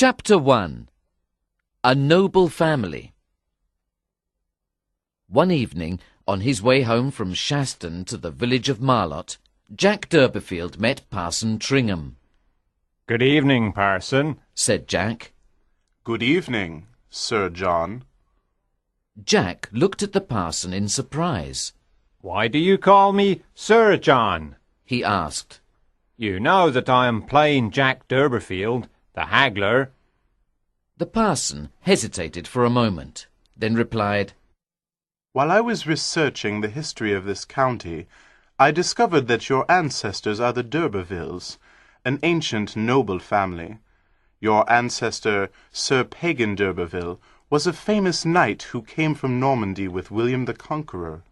Chapter 1. A Noble Family. One evening, on his way home from Shaston to the village of Marlott, Jack d'Urberville met Parson Tringham. "Good evening, Parson," said Jack. "Good evening, Sir John." Jack looked at the parson in surprise. "Why do you call me Sir John?" he asked. "You know that I am plain Jack d'Urberville, the haggler." The parson hesitated for a moment, then replied, "While I was researching the history of this county, I discovered that your ancestors are the d'Urbervilles, an ancient noble family. Your ancestor, Sir Pagan d'Urberville, was a famous knight who came from Normandy with William the Conqueror."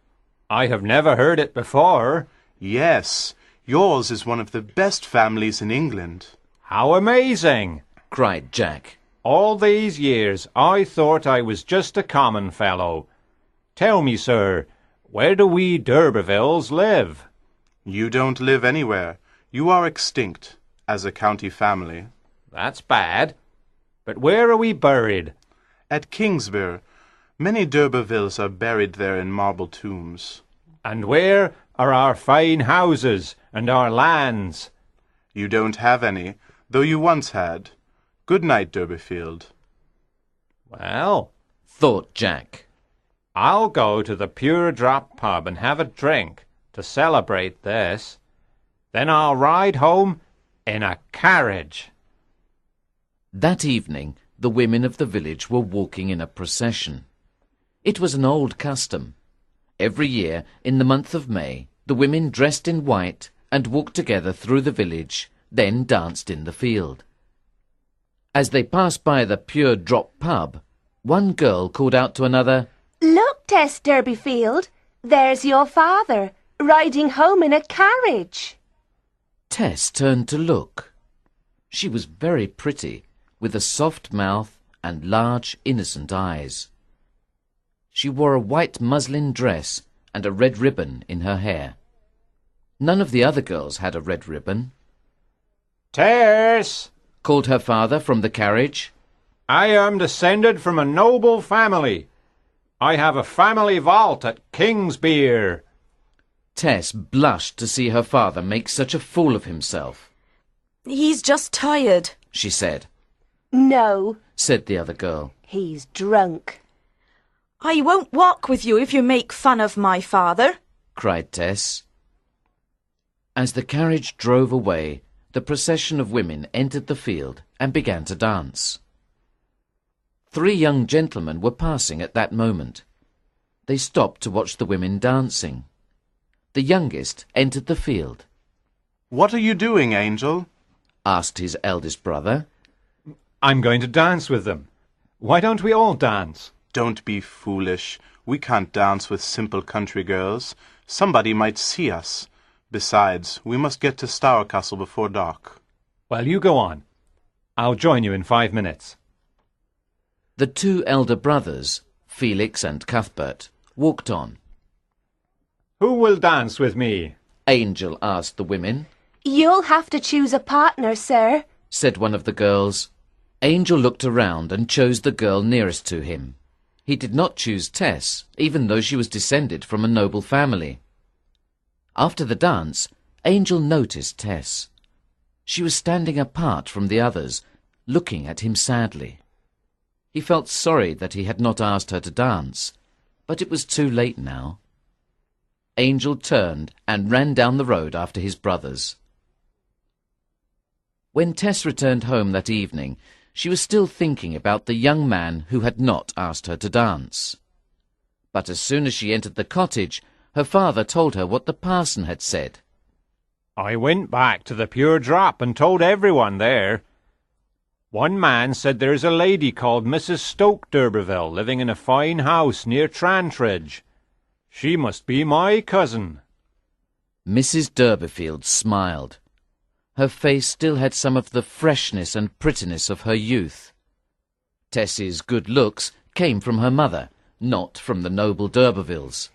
"I have never heard it before." "Yes, yours is one of the best families in England." "How amazing!" cried Jack. "All these years I thought I was just a common fellow. Tell me, sir, where do we d'Urbervilles live?" "You don't live anywhere. You are extinct, as a county family." "That's bad. But where are we buried?" "At Kingsborough. Many d'Urbervilles are buried there in marble tombs." "And where are our fine houses and our lands?" "You don't have any, though you once had. Good night, d'Urberville." "Well," thought Jack, "I'll go to the Pure Drop pub and have a drink to celebrate this. Then I'll ride home in a carriage." That evening, the women of the village were walking in a procession. It was an old custom. Every year, in the month of May, the women dressed in white and walked together through the village, then danced in the field. As they passed by the Pure Drop pub, one girl called out to another, "Look, Tess d'Urberville, there's your father, riding home in a carriage." Tess turned to look. She was very pretty, with a soft mouth and large, innocent eyes. She wore a white muslin dress and a red ribbon in her hair. None of the other girls had a red ribbon. "Tess," called her father from the carriage. "I am descended from a noble family. I have a family vault at Kingsbere." Tess blushed to see her father make such a fool of himself. "He's just tired," she said. "No," said the other girl. "he's drunk." "I won't walk with you if you make fun of my father," cried Tess. As the carriage drove away, the procession of women entered the field and began to dance. 3 young gentlemen were passing at that moment. They stopped to watch the women dancing. The youngest entered the field. "What are you doing, Angel?" asked his eldest brother. "I'm going to dance with them. Why don't we all dance?" "Don't be foolish. We can't dance with simple country girls. Somebody might see us. Besides, we must get to Stourcastle before dark." "Well, you go on. I'll join you in 5 minutes." The 2 elder brothers, Felix and Cuthbert, walked on. "Who will dance with me?" Angel asked the women. "You'll have to choose a partner, sir," said one of the girls. Angel looked around and chose the girl nearest to him. He did not choose Tess, even though she was descended from a noble family. After the dance, Angel noticed Tess. She was standing apart from the others, looking at him sadly. He felt sorry that he had not asked her to dance, but it was too late now. Angel turned and ran down the road after his brothers. When Tess returned home that evening, she was still thinking about the young man who had not asked her to dance. But as soon as she entered the cottage, her father told her what the parson had said. "I went back to the Pure Drop and told everyone there. One man said there's a lady called Mrs. Stoke d'Urberville living in a fine house near Trantridge. She must be my cousin." Mrs. d'Urberville smiled. Her face still had some of the freshness and prettiness of her youth. Tess's good looks came from her mother, not from the noble d'Urbervilles.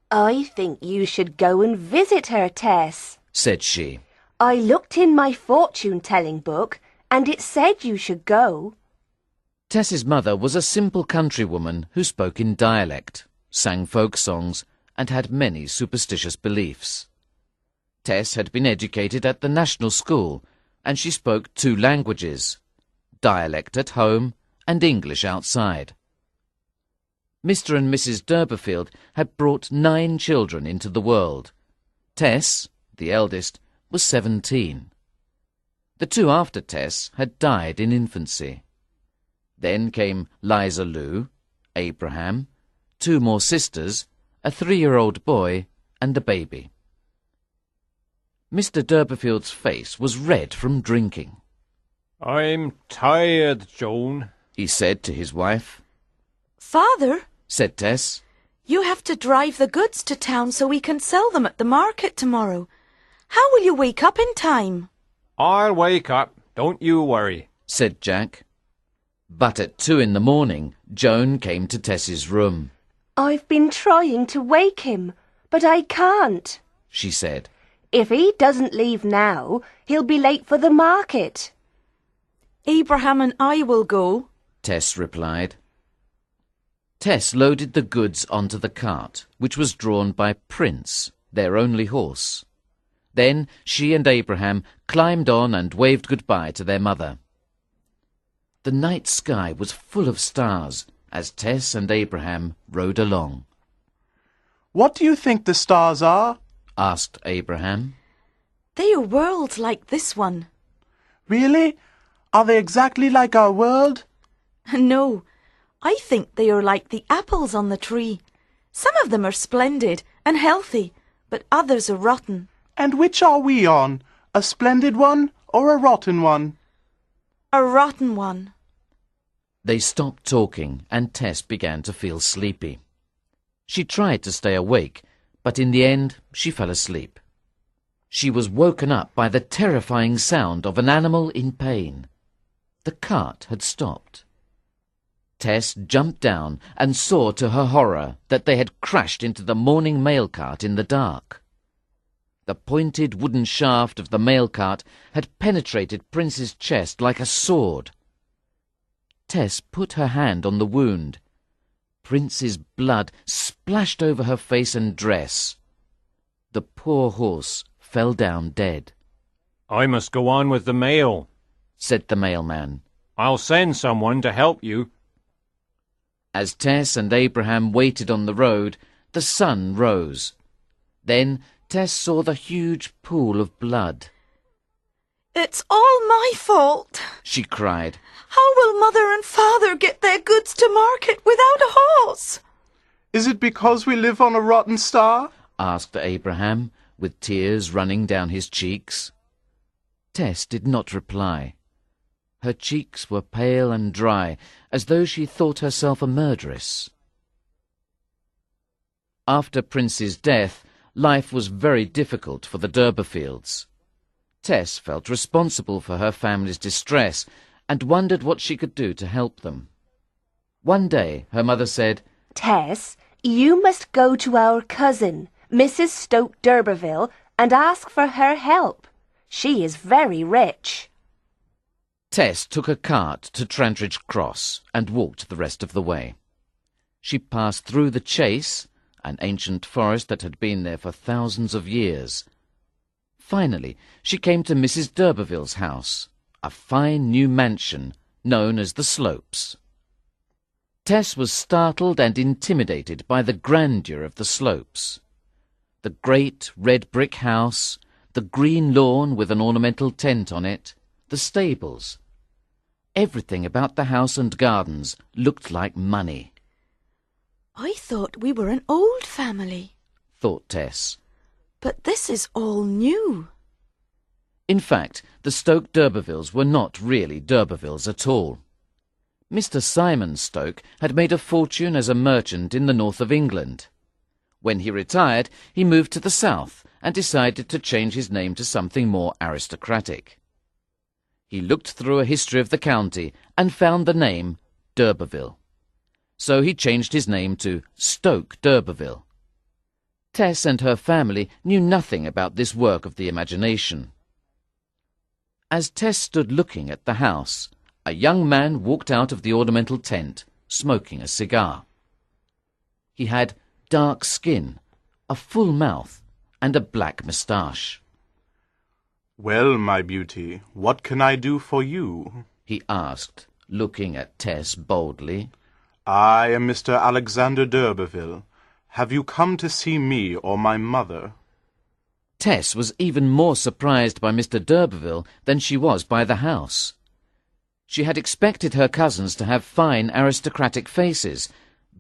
"I think you should go and visit her, Tess," said she. "I looked in my fortune-telling book, and it said you should go." Tess's mother was a simple countrywoman who spoke in dialect, sang folk songs, and had many superstitious beliefs. Tess had been educated at the national school, and she spoke 2 languages, dialect at home and English outside. Mr. and Mrs. D'Urberville had brought 9 children into the world. Tess, the eldest, was 17. The 2 after Tess had died in infancy. Then came Liza Lou, Abraham, 2 more sisters, a 3-year-old boy, and a baby. Mr. D'Urberville's face was red from drinking. "I'm tired, Joan," he said to his wife. Father, Said Tess. you have to drive the goods to town so we can sell them at the market tomorrow. How will you wake up in time? "I'll wake up, don't you worry." Said Jack. But at 2 in the morning, Joan came to Tess's room. I've been trying to wake him, but I can't. She said. If he doesn't leave now, he'll be late for the market. Abraham and I will go. Tess replied. Tess loaded the goods onto the cart, which was drawn by Prince, their only horse. Then she and Abraham climbed on and waved goodbye to their mother. The night sky was full of stars as Tess and Abraham rode along. What do you think the stars are? Asked Abraham. They are worlds like this one. Really? Are they exactly like our world? No, I think they are like the apples on the tree. Some of them are splendid and healthy, but others are rotten. And which are we on? A splendid one or a rotten one? A rotten one. They stopped talking and Tess began to feel sleepy. She tried to stay awake, but in the end she fell asleep. She was woken up by the terrifying sound of an animal in pain. The cart had stopped. Tess jumped down and saw to her horror that they had crashed into the morning mail cart in the dark. The pointed wooden shaft of the mail cart had penetrated Prince's chest like a sword. Tess put her hand on the wound. Prince's blood splashed over her face and dress. The poor horse fell down dead. "I must go on with the mail," said the mailman. "I'll send someone to help you." As Tess and Abraham waited on the road, the sun rose. Then Tess saw the huge pool of blood. It's all my fault. She cried. How will Mother and Father get their goods to market without a horse? Is it because we live on a rotten star? Asked Abraham, with tears running down his cheeks. Tess did not reply. Her cheeks were pale and dry, as though she thought herself a murderess. After Prince's death, life was very difficult for the D'Urbervilles. Tess felt responsible for her family's distress and wondered what she could do to help them. One day her mother said, Tess, you must go to our cousin, Mrs. Stoke d'Urberville, and ask for her help. She is very rich. Tess took a cart to Trantridge Cross and walked the rest of the way. She passed through the Chase, an ancient forest that had been there for thousands of years. Finally, she came to Mrs. D'Urberville's house, a fine new mansion known as the Slopes. Tess was startled and intimidated by the grandeur of the Slopes. The great red brick house, the green lawn with an ornamental tent on it, the stables. Everything about the house and gardens looked like money. I thought we were an old family, thought Tess. but this is all new. In fact, the Stoke d'Urbervilles were not really d'Urbervilles at all. Mr. Simon Stoke had made a fortune as a merchant in the north of England. When he retired, he moved to the south and decided to change his name to something more aristocratic. He looked through a history of the county and found the name d'Urberville. So he changed his name to Stoke d'Urberville. Tess and her family knew nothing about this work of the imagination. As Tess stood looking at the house, a young man walked out of the ornamental tent, smoking a cigar. He had dark skin, a full mouth, and a black moustache. "Well, my beauty, what can I do for you?" he asked, looking at Tess boldly. "I am Mr. Alexander d'Urberville. Have you come to see me or my mother?" Tess was even more surprised by Mr. d'Urberville than she was by the house. She had expected her cousins to have fine aristocratic faces,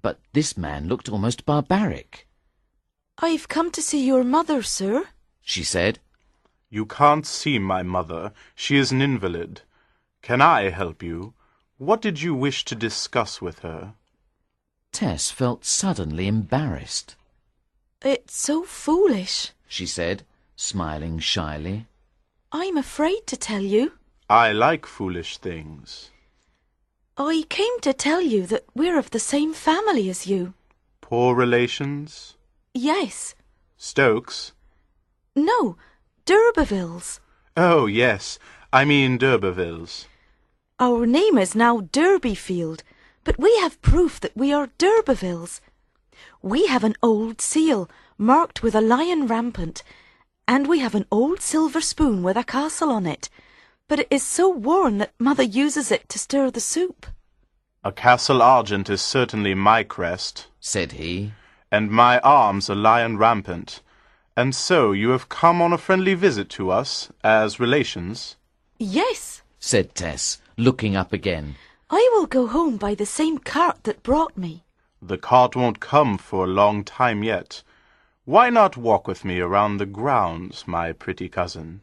but this man looked almost barbaric. "I've come to see your mother, sir," she said. "You can't see my mother. She is an invalid. Can I help you? What did you wish to discuss with her?" Tess felt suddenly embarrassed. "It's so foolish," she said, smiling shyly. "I'm afraid to tell you. "I like foolish things." I came to tell you that we're of the same family as you." "Poor relations?" "Yes." "Stokes?" "No, d'Urbervilles. "Oh, yes. I mean d'Urbervilles." Our name is now Derbyfield, but we have proof that we are d'Urbervilles. We have an old seal marked with a lion rampant, and we have an old silver spoon with a castle on it, but it is so worn that Mother uses it to stir the soup." "A castle argent is certainly my crest," said he. "and my arms a lion rampant. And so you have come on a friendly visit to us, as relations?" "Yes," said Tess, looking up again. "I will go home by the same cart that brought me." "The cart won't come for a long time yet. Why not walk with me around the grounds, my pretty cousin?"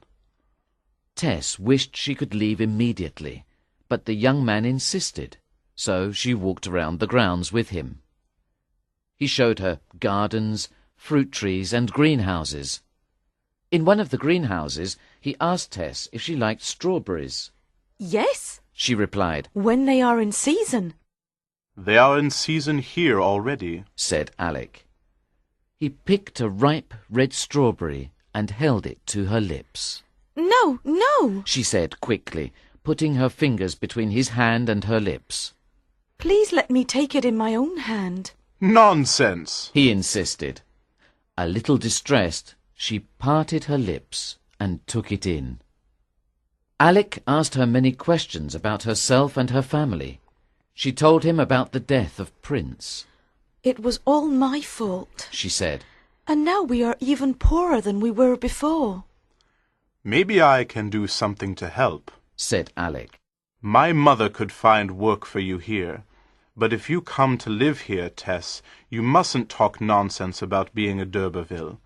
Tess wished she could leave immediately, but the young man insisted, so she walked around the grounds with him. He showed her gardens, fruit trees, and greenhouses. In one of the greenhouses, he asked Tess if she liked strawberries. "Yes," she replied. "when they are in season." "They are in season here already," said Alec. He picked a ripe red strawberry and held it to her lips. "No, no," she said quickly, putting her fingers between his hand and her lips. "Please let me take it in my own hand." "Nonsense!" he insisted. A little distressed, she parted her lips and took it in. Alec asked her many questions about herself and her family. She told him about the death of Prince. "It was all my fault," she said. "and now we are even poorer than we were before." "Maybe I can do something to help," said Alec. "My mother could find work for you here. But if you come to live here, Tess, you mustn't talk nonsense about being a d'Urberville.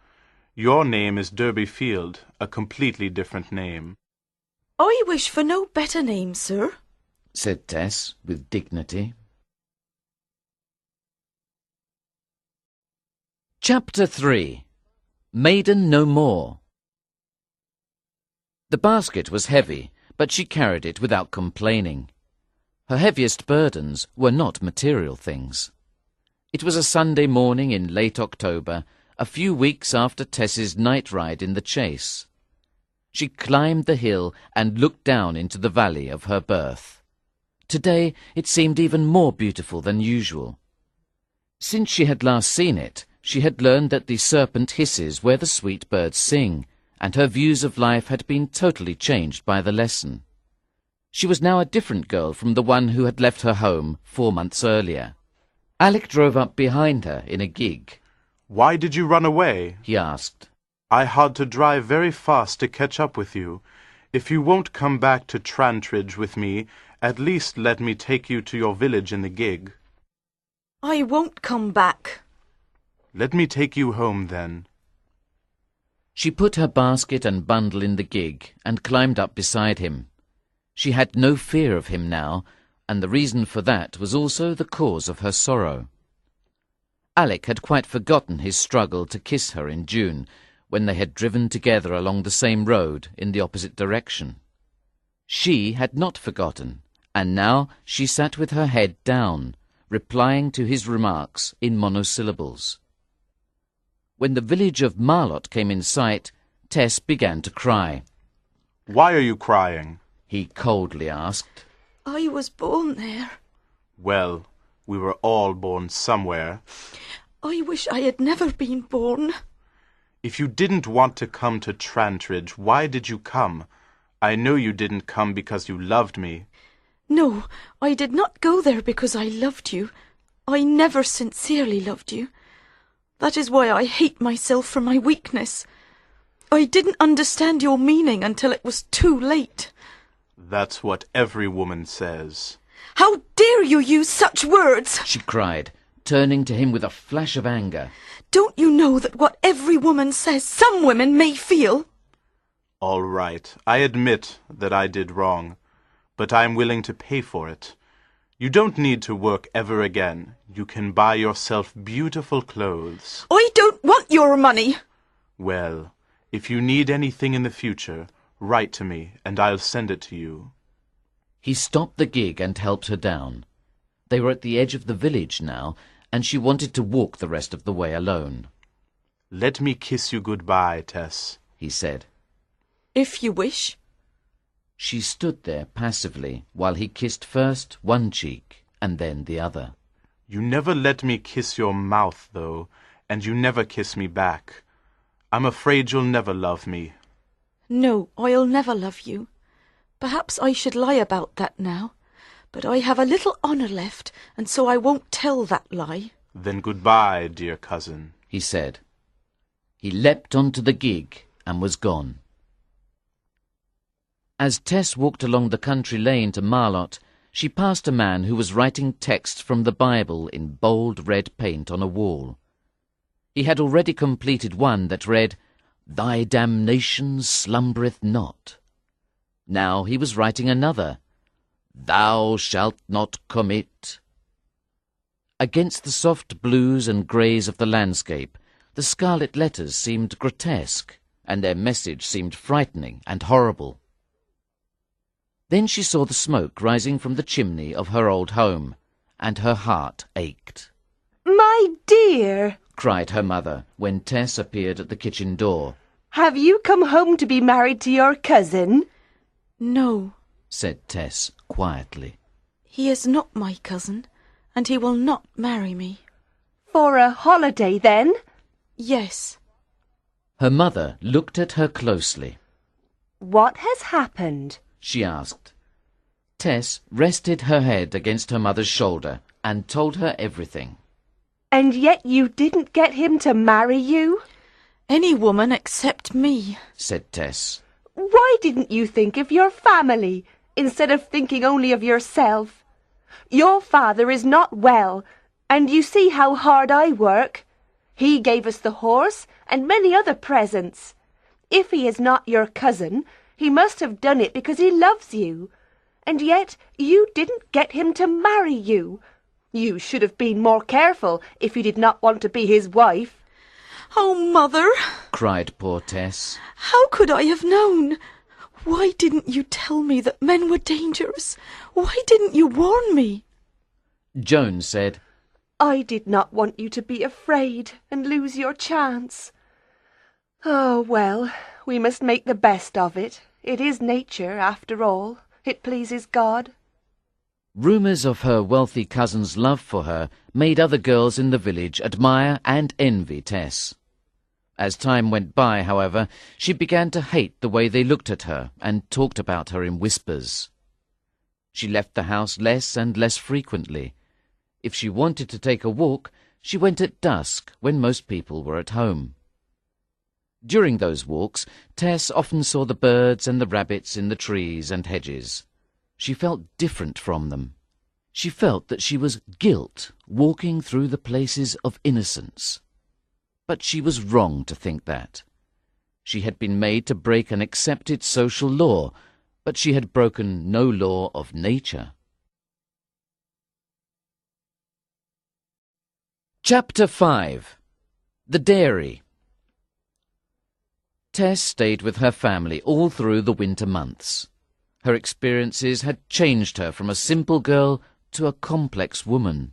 Your name is Derbyfield, a completely different name." "I wish for no better name, sir," said Tess with dignity. Chapter 3. Maiden No More. The basket was heavy, but she carried it without complaining. Her heaviest burdens were not material things. It was a Sunday morning in late October, a few weeks after Tess's night ride in the chase. She climbed the hill and looked down into the valley of her birth. Today it seemed even more beautiful than usual. Since she had last seen it, she had learned that the serpent hisses where the sweet birds sing, and her views of life had been totally changed by the lesson. She was now a different girl from the one who had left her home 4 months earlier. Alec drove up behind her in a gig. "Why did you run away?" he asked. "I had to drive very fast to catch up with you. If you won't come back to Trantridge with me, at least let me take you to your village in the gig." "I won't come back." "Let me take you home, then." She put her basket and bundle in the gig and climbed up beside him. She had no fear of him now, and the reason for that was also the cause of her sorrow. Alec had quite forgotten his struggle to kiss her in June, when they had driven together along the same road in the opposite direction. She had not forgotten, and now she sat with her head down, replying to his remarks in monosyllables. When the village of Marlott came in sight, Tess began to cry. "Why are you crying?" he coldly asked. I was born there. Well, we were all born somewhere. I wish I had never been born. If you didn't want to come to Trantridge, why did you come? I know you didn't come because you loved me. No, I did not go there because I loved you. I never sincerely loved you. That is why I hate myself for my weakness. I didn't understand your meaning until it was too late. That's what every woman says. How dare you use such words? she cried, turning to him with a flash of anger. Don't you know that what every woman says, some women may feel? All right, I admit that I did wrong, but I'm willing to pay for it. You don't need to work ever again. You can buy yourself beautiful clothes. I don't want your money. Well, if you need anything in the future, write to me and I'll send it to you. He stopped the gig and helped her down. They were at the edge of the village now, and she wanted to walk the rest of the way alone. Let me kiss you goodbye, Tess, he said. If you wish. She stood there passively while he kissed first one cheek and then the other. You never let me kiss your mouth, though, and you never kiss me back. I'm afraid you'll never love me. No, I'll never love you. Perhaps I should lie about that now, but I have a little honour left, and so I won't tell that lie. Then goodbye, dear cousin, he said. He leapt onto the gig and was gone. As Tess walked along the country lane to Marlott, she passed a man who was writing texts from the Bible in bold red paint on a wall. He had already completed one that read, "Thy damnation slumbereth not." Now he was writing another, "Thou shalt not commit." Against the soft blues and greys of the landscape, the scarlet letters seemed grotesque, and their message seemed frightening and horrible. Then she saw the smoke rising from the chimney of her old home, and her heart ached. My dear, cried her mother when Tess appeared at the kitchen door. have you come home to be married to your cousin? No, said Tess quietly. he is not my cousin, and he will not marry me. For a holiday, then? Yes. Her mother looked at her closely. What has happened? she asked. Tess rested her head against her mother's shoulder and told her everything. And yet you didn't get him to marry you? Any woman except me, said Tess. Why didn't you think of your family, instead of thinking only of yourself? Your father is not well, and you see how hard I work. He gave us the horse and many other presents. If he is not your cousin, he must have done it because he loves you. And yet you didn't get him to marry you. You should have been more careful if you did not want to be his wife. Oh, Mother, cried poor Tess. how could I have known? Why didn't you tell me that men were dangerous? Why didn't you warn me? Joan said, I did not want you to be afraid and lose your chance. Oh, well, we must make the best of it. It is nature, after all. It pleases God. Rumours of her wealthy cousin's love for her made other girls in the village admire and envy Tess. As time went by, however, she began to hate the way they looked at her and talked about her in whispers. She left the house less and less frequently. If she wanted to take a walk, she went at dusk when most people were at home. During those walks, Tess often saw the birds and the rabbits in the trees and hedges. She felt different from them. She felt that she was guilt walking through the places of innocence. But she was wrong to think that. She had been made to break an accepted social law, but she had broken no law of nature. Chapter 5. The Dairy. Tess stayed with her family all through the winter months. Her experiences had changed her from a simple girl to a complex woman.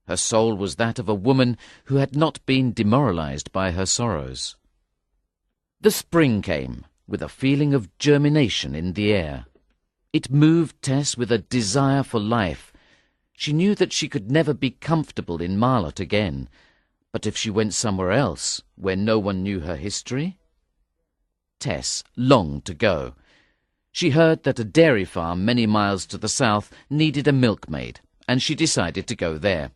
Her soul was that of a woman who had not been demoralized by her sorrows. The spring came, with a feeling of germination in the air. It moved Tess with a desire for life. She knew that she could never be comfortable in Marlott again, but if she went somewhere else, where no one knew her history? Tess longed to go. She heard that a dairy farm many miles to the south needed a milkmaid, and she decided to go there.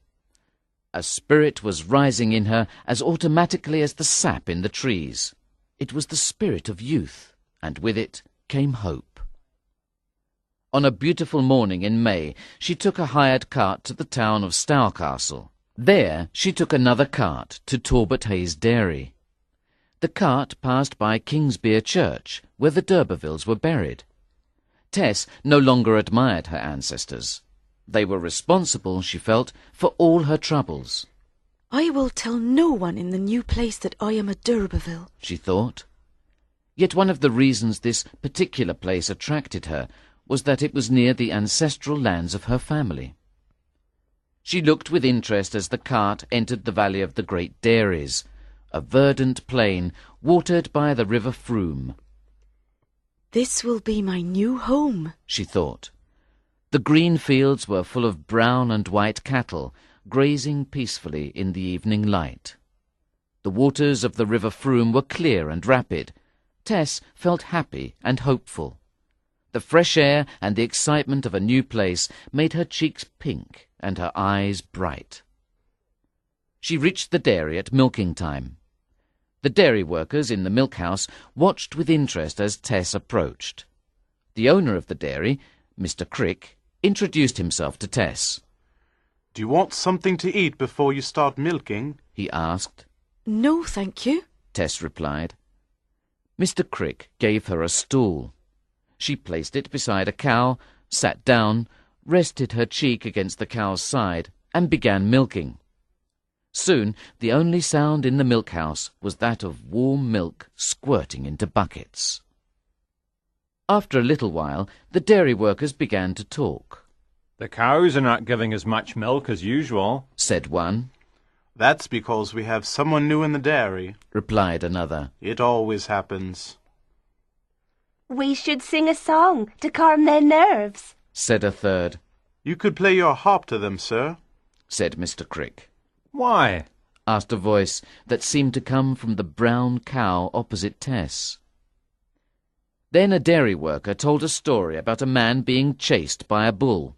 A spirit was rising in her as automatically as the sap in the trees. It was the spirit of youth, and with it came hope. On a beautiful morning in May, she took a hired cart to the town of Stowcastle. There she took another cart to Talbot Hayes Dairy. The cart passed by Kingsbere Church, where the d'Urbervilles were buried. Tess no longer admired her ancestors. They were responsible, she felt, for all her troubles. I will tell no one in the new place that I am a d'Urberville, she thought. Yet one of the reasons this particular place attracted her was that it was near the ancestral lands of her family. She looked with interest as the cart entered the valley of the great dairies, a verdant plain watered by the river Froome. This will be my new home, she thought. The green fields were full of brown and white cattle, grazing peacefully in the evening light. The waters of the river Froome were clear and rapid. Tess felt happy and hopeful. The fresh air and the excitement of a new place made her cheeks pink and her eyes bright. She reached the dairy at milking time. The dairy workers in the milk house watched with interest as Tess approached. The owner of the dairy, Mr. Crick, introduced himself to Tess. "Do you want something to eat before you start milking?" he asked. No, thank you, Tess replied. Mr. Crick gave her a stool. She placed it beside a cow, sat down, rested her cheek against the cow's side, and began milking. Soon the only sound in the milk house was that of warm milk squirting into buckets. After a little while, the dairy workers began to talk. "The cows are not giving as much milk as usual," said one. "That's because we have someone new in the dairy," replied another. "It always happens." We should sing a song to calm their nerves, said a third. "You could play your harp to them, sir," said Mr. Crick. "Why?" asked a voice that seemed to come from the brown cow opposite Tess. Then a dairy worker told a story about a man being chased by a bull.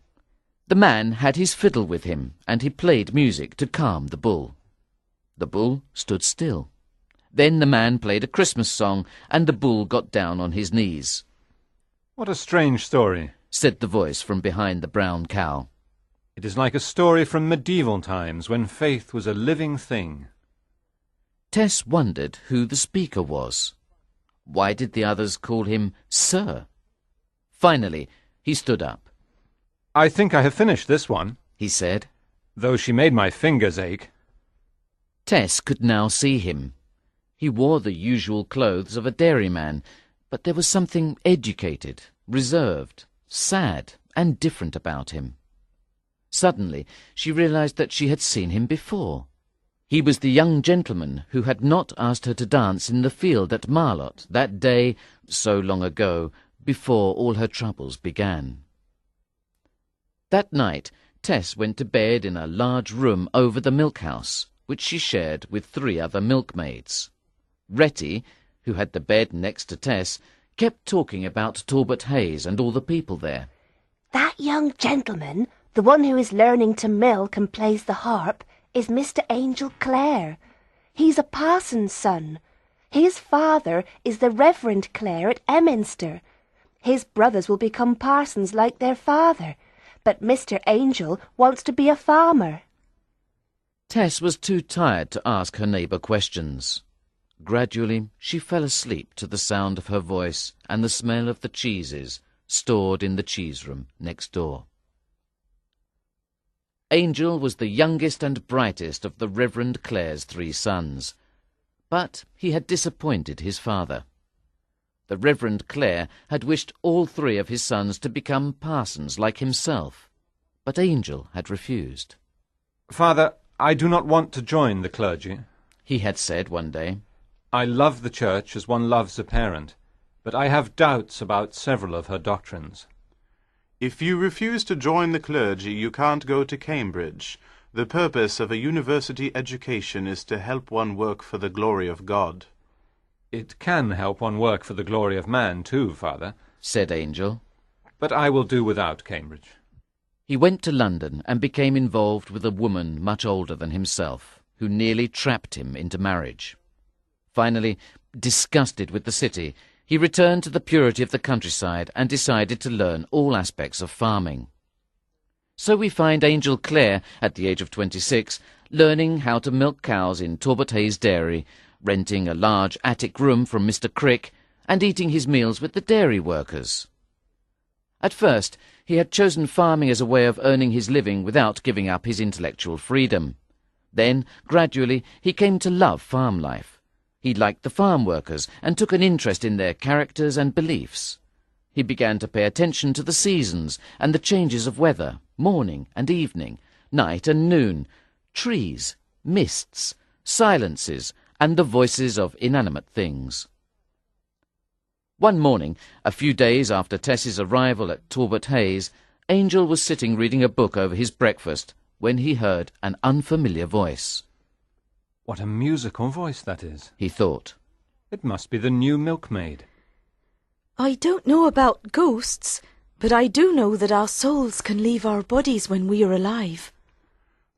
The man had his fiddle with him, and he played music to calm the bull. The bull stood still. Then the man played a Christmas song, and the bull got down on his knees. "What a strange story," said the voice from behind the brown cow. "It is like a story from medieval times when faith was a living thing." Tess wondered who the speaker was. Why did the others call him Sir? Finally, he stood up. "I think I have finished this one," he said, "though she made my fingers ache." Tess could now see him. He wore the usual clothes of a dairyman, but there was something educated, reserved, sad, and different about him. Suddenly, she realized that she had seen him before. He was the young gentleman who had not asked her to dance in the field at Marlott that day, so long ago, before all her troubles began. That night, Tess went to bed in a large room over the milk house, which she shared with 3 other milkmaids. Retty, who had the bed next to Tess, kept talking about Talbot Hayes and all the people there. That young gentleman, the one who is learning to milk and plays the harp, is Mr. Angel Clare. He's a parson's son. His father is the Reverend Clare at Emminster. His brothers will become parsons like their father, but Mr. Angel wants to be a farmer. Tess was too tired to ask her neighbour questions. Gradually she fell asleep to the sound of her voice and the smell of the cheeses stored in the cheese room next door. Angel was the youngest and brightest of the Reverend Clare's 3 sons, but he had disappointed his father. The Reverend Clare had wished all 3 of his sons to become parsons like himself, but Angel had refused. "Father, I do not want to join the clergy," he had said one day. "I love the church as one loves a parent, but I have doubts about several of her doctrines." If you refuse to join the clergy, you can't go to Cambridge. The purpose of a university education is to help one work for the glory of God. It can help one work for the glory of man, too, Father, said Angel. but I will do without Cambridge. He went to London and became involved with a woman much older than himself, who nearly trapped him into marriage. Finally, disgusted with the city, he returned to the purity of the countryside and decided to learn all aspects of farming. So we find Angel Clare, at the age of 26, learning how to milk cows in Talbot Hayes Dairy, renting a large attic room from Mr. Crick, and eating his meals with the dairy workers. At first, he had chosen farming as a way of earning his living without giving up his intellectual freedom. Then, gradually, he came to love farm life. He liked the farm workers and took an interest in their characters and beliefs. He began to pay attention to the seasons and the changes of weather, morning and evening, night and noon, trees, mists, silences, and the voices of inanimate things. One morning, a few days after Tess's arrival at Talbot Hayes, Angel was sitting reading a book over his breakfast when he heard an unfamiliar voice. What a musical voice that is, he thought. It must be the new milkmaid. I don't know about ghosts, but I do know that our souls can leave our bodies when we are alive.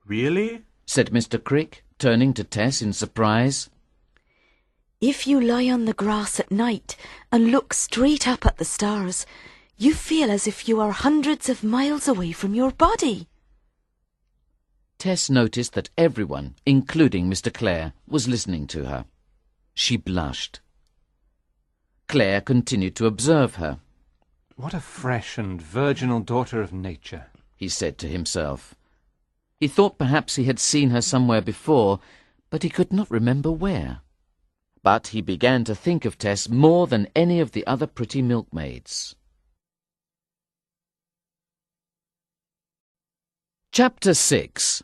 Really? Said Mr. Crick, turning to Tess in surprise. If you lie on the grass at night and look straight up at the stars, you feel as if you are hundreds of miles away from your body. Tess noticed that everyone, including Mr. Clare, was listening to her. She blushed. Clare continued to observe her. What a fresh and virginal daughter of nature, he said to himself. He thought perhaps he had seen her somewhere before, but he could not remember where. But he began to think of Tess more than any of the other pretty milkmaids. Chapter 6.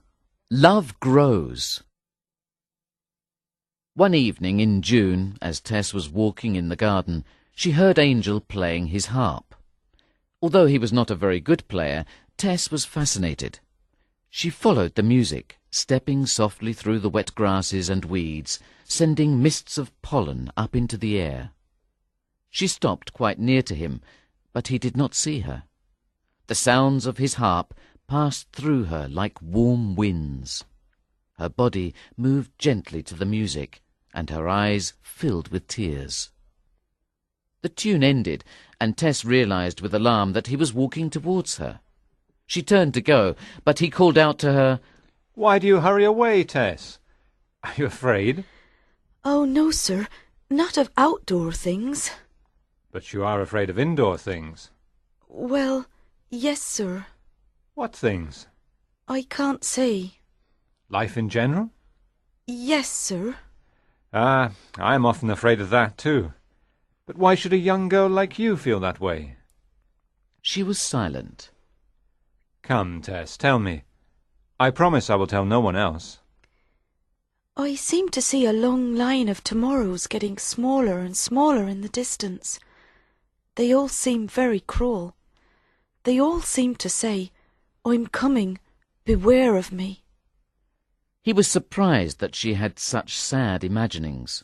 Love Grows. One evening in June, as Tess was walking in the garden, she heard Angel playing his harp. Although he was not a very good player, Tess was fascinated. She followed the music, stepping softly through the wet grasses and weeds, sending mists of pollen up into the air. She stopped quite near to him, but he did not see her. The sounds of his harp passed through her like warm winds. Her body moved gently to the music, and her eyes filled with tears. The tune ended, and Tess realized with alarm that he was walking towards her. She turned to go, but he called out to her, Why do you hurry away, Tess? Are you afraid? Oh, no, sir, not of outdoor things. But you are afraid of indoor things. Well, yes, sir. What things? I can't say. Life in general? Yes, sir. Ah, I am often afraid of that too. But why should a young girl like you feel that way? She was silent. Come, Tess, tell me. I promise I will tell no one else. I seem to see a long line of tomorrows getting smaller and smaller in the distance. They all seem very cruel. They all seem to say, I'm coming, beware of me. He was surprised that she had such sad imaginings.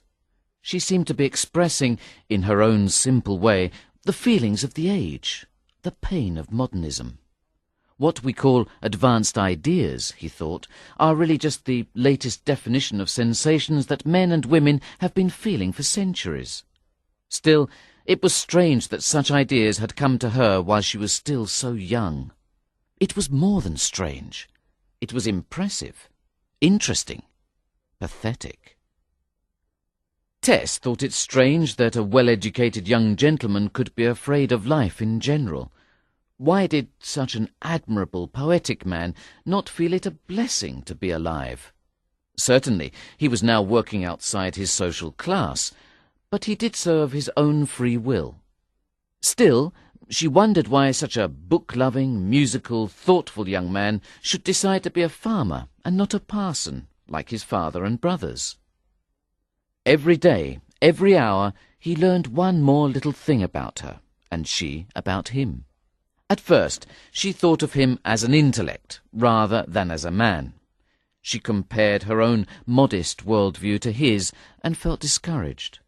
She seemed to be expressing, in her own simple way, the feelings of the age, the pain of modernism. What we call advanced ideas, he thought, are really just the latest definition of sensations that men and women have been feeling for centuries. Still, it was strange that such ideas had come to her while she was still so young. It was more than strange. It was impressive, interesting, pathetic. Tess thought it strange that a well-educated young gentleman could be afraid of life in general. Why did such an admirable, poetic man not feel it a blessing to be alive? Certainly, he was now working outside his social class, but he did so of his own free will. Still, she wondered why such a book-loving, musical, thoughtful young man should decide to be a farmer and not a parson, like his father and brothers. Every day, every hour, he learned one more little thing about her, and she about him. At first, she thought of him as an intellect rather than as a man. She compared her own modest worldview to his and felt discouraged.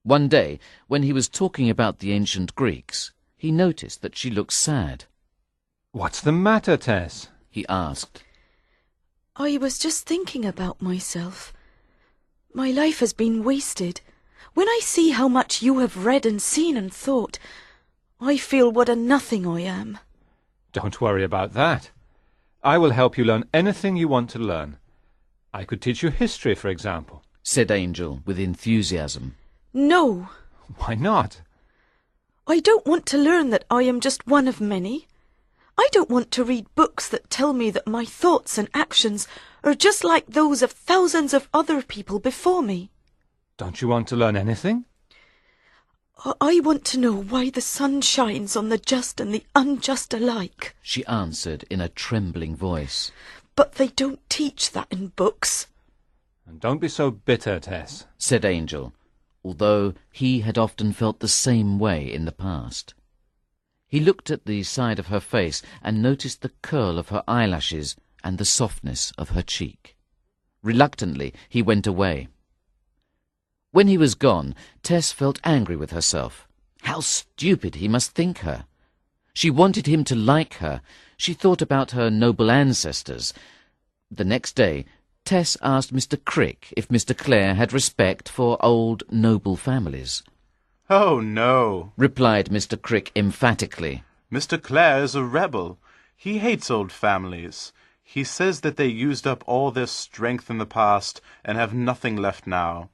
One day, when he was talking about the ancient Greeks, he noticed that she looked sad. "What's the matter, Tess?" he asked. I was just thinking about myself. My life has been wasted. When I see how much you have read and seen and thought, I feel what a nothing I am. "Don't worry about that. I will help you learn anything you want to learn. I could teach you history, for example," said Angel with enthusiasm. No, "Why not?" I don't want to learn that I am just one of many. I don't want to read books that tell me that my thoughts and actions are just like those of thousands of other people before me. "Don't you want to learn anything?" I want to know why the sun shines on the just and the unjust alike. She answered in a trembling voice. But they don't teach that in books. "And don't be so bitter, Tess," said Angel, although he had often felt the same way in the past. He looked at the side of her face and noticed the curl of her eyelashes and the softness of her cheek. Reluctantly, he went away. When he was gone, Tess felt angry with herself. How stupid he must think her. She wanted him to like her. She thought about her noble ancestors. The next day, Tess asked Mr. Crick if Mr. Clare had respect for old noble families. "Oh, no," replied Mr. Crick emphatically. "Mr. Clare is a rebel. He hates old families. He says that they used up all their strength in the past and have nothing left now.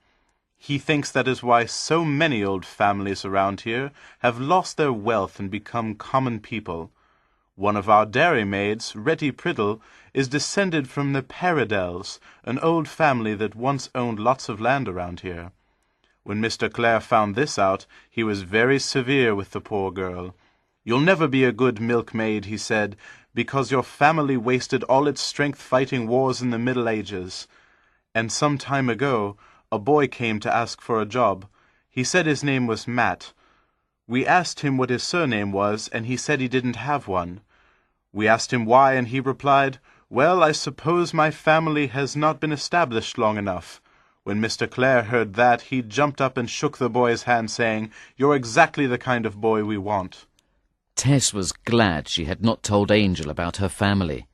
He thinks that is why so many old families around here have lost their wealth and become common people. One of our dairymaids, Retty Priddle, is descended from the Paradels, an old family that once owned lots of land around here. When Mr. Clare found this out, he was very severe with the poor girl. 'You'll never be a good milkmaid,' he said, 'because your family wasted all its strength fighting wars in the Middle Ages.' And some time ago, a boy came to ask for a job. He said his name was Matt. We asked him what his surname was, and he said he didn't have one. We asked him why, and he replied, 'Well, I suppose my family has not been established long enough.' When Mr. Clare heard that, he jumped up and shook the boy's hand, saying, 'You're exactly the kind of boy we want.'" Tess was glad she had not told Angel about her family.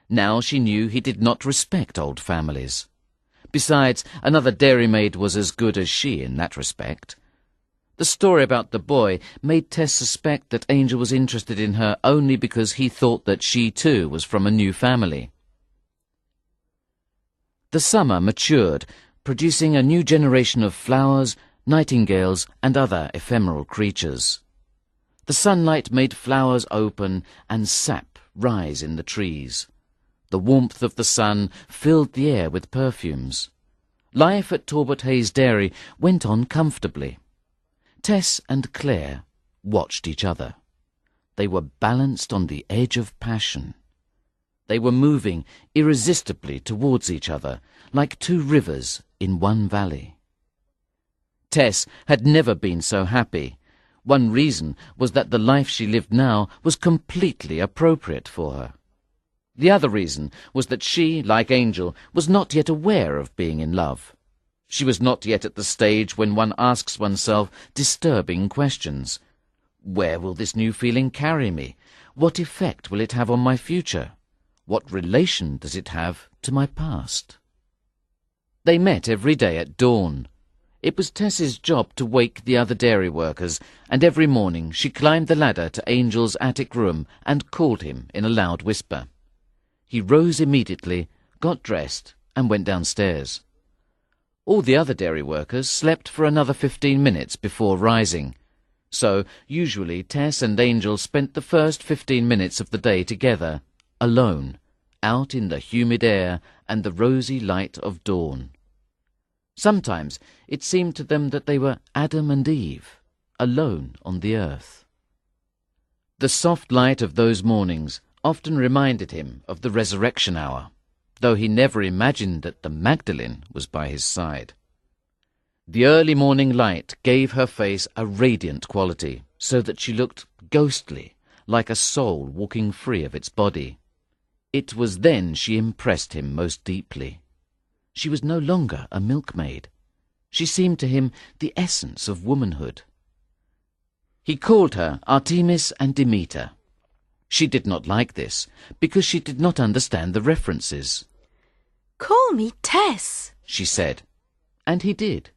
Now she knew he did not respect old families. Besides, another dairymaid was as good as she in that respect. The story about the boy made Tess suspect that Angel was interested in her only because he thought that she too was from a new family. The summer matured, producing a new generation of flowers, nightingales, and other ephemeral creatures. The sunlight made flowers open and sap rise in the trees. The warmth of the sun filled the air with perfumes. Life at Talbot Hayes Dairy went on comfortably. Tess and Claire watched each other. They were balanced on the edge of passion. They were moving irresistibly towards each other, like two rivers in one valley. Tess had never been so happy. One reason was that the life she lived now was completely appropriate for her. The other reason was that she, like Angel, was not yet aware of being in love. She was not yet at the stage when one asks oneself disturbing questions. Where will this new feeling carry me? What effect will it have on my future? What relation does it have to my past? They met every day at dawn. It was Tess's job to wake the other dairy workers, and every morning she climbed the ladder to Angel's attic room and called him in a loud whisper. He rose immediately, got dressed, and went downstairs. All the other dairy workers slept for another 15 minutes before rising. So, usually, Tess and Angel spent the first 15 minutes of the day together, alone, out in the humid air and the rosy light of dawn. Sometimes it seemed to them that they were Adam and Eve, alone on the earth. The soft light of those mornings often reminded him of the resurrection hour, though he never imagined that the Magdalene was by his side. The early morning light gave her face a radiant quality, so that she looked ghostly, like a soul walking free of its body. It was then she impressed him most deeply. She was no longer a milkmaid. She seemed to him the essence of womanhood. He called her Artemis and Demeter. She did not like this, because she did not understand the references. "Call me Tess," she said, and he did.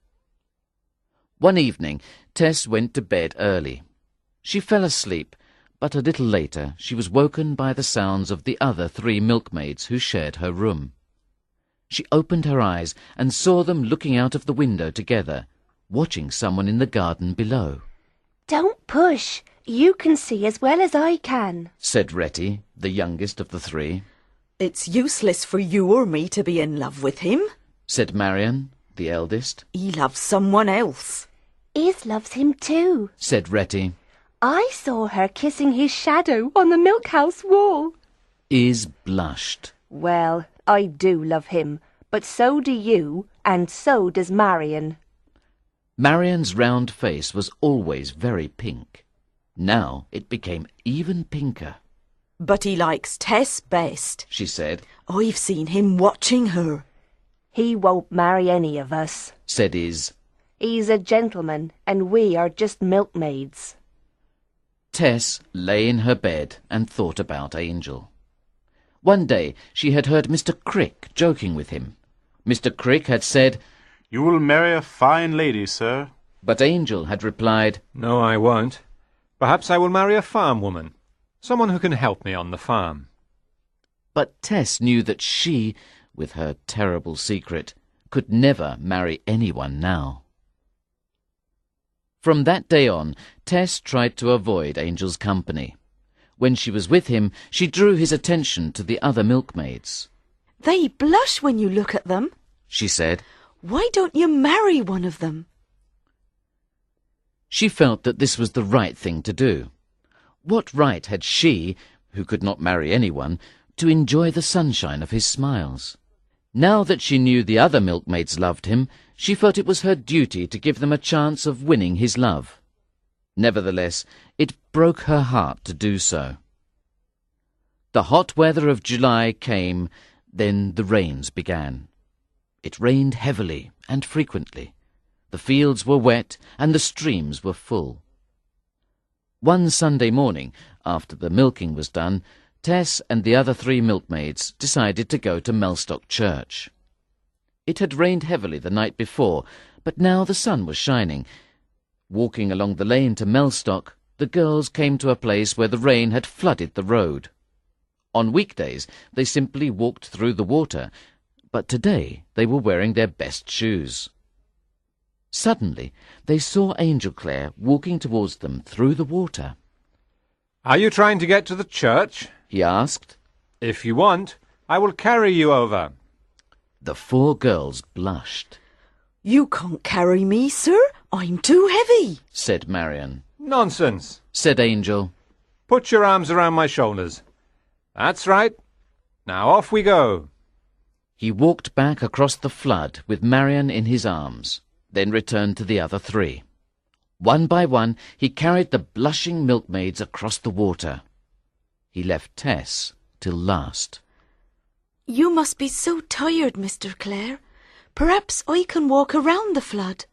One evening, Tess went to bed early. She fell asleep, but a little later she was woken by the sounds of the other 3 milkmaids who shared her room. She opened her eyes and saw them looking out of the window together, watching someone in the garden below. "Don't push. You can see as well as I can," said Retty, the youngest of the 3. "It's useless for you or me to be in love with him," said Marian, the eldest. "He loves someone else." "Iz loves him too," said Retty. "I saw her kissing his shadow on the milkhouse wall." Iz blushed. "Well, I do love him, but so do you, and so does Marian." Marian's round face was always very pink. Now it became even pinker. "But he likes Tess best," she said. "I've seen him watching her." "He won't marry any of us," said Iz. "He's a gentleman, and we are just milkmaids." Tess lay in her bed and thought about Angel. One day she had heard Mr. Crick joking with him. Mr. Crick had said, "You will marry a fine lady, sir." But Angel had replied, "No, I won't. Perhaps I will marry a farm woman, someone who can help me on the farm." But Tess knew that she, with her terrible secret, could never marry anyone now. From that day on, Tess tried to avoid Angel's company. When she was with him, she drew his attention to the other milkmaids. "They blush when you look at them," she said. "Why don't you marry one of them?" She felt that this was the right thing to do. What right had she, who could not marry anyone, to enjoy the sunshine of his smiles? Now that she knew the other milkmaids loved him, she felt it was her duty to give them a chance of winning his love. Nevertheless, it broke her heart to do so. The hot weather of July came, then the rains began. It rained heavily and frequently. The fields were wet and the streams were full. One Sunday morning, after the milking was done, Tess and the other 3 milkmaids decided to go to Mellstock Church. It had rained heavily the night before, but now the sun was shining. Walking along the lane to Mellstock, the girls came to a place where the rain had flooded the road. On weekdays, they simply walked through the water, but today they were wearing their best shoes. Suddenly, they saw Angel Clare walking towards them through the water. "Are you trying to get to the church?" he asked. "If you want, I will carry you over." The 4 girls blushed. "You can't carry me, sir. I'm too heavy," said Marian. "Nonsense," said Angel. "Put your arms around my shoulders. That's right. Now off we go." He walked back across the flood with Marian in his arms, then returned to the other 3. One by one, he carried the blushing milkmaids across the water. He left Tess till last. "You must be so tired, Mr. Clare. Perhaps I can walk around the flood."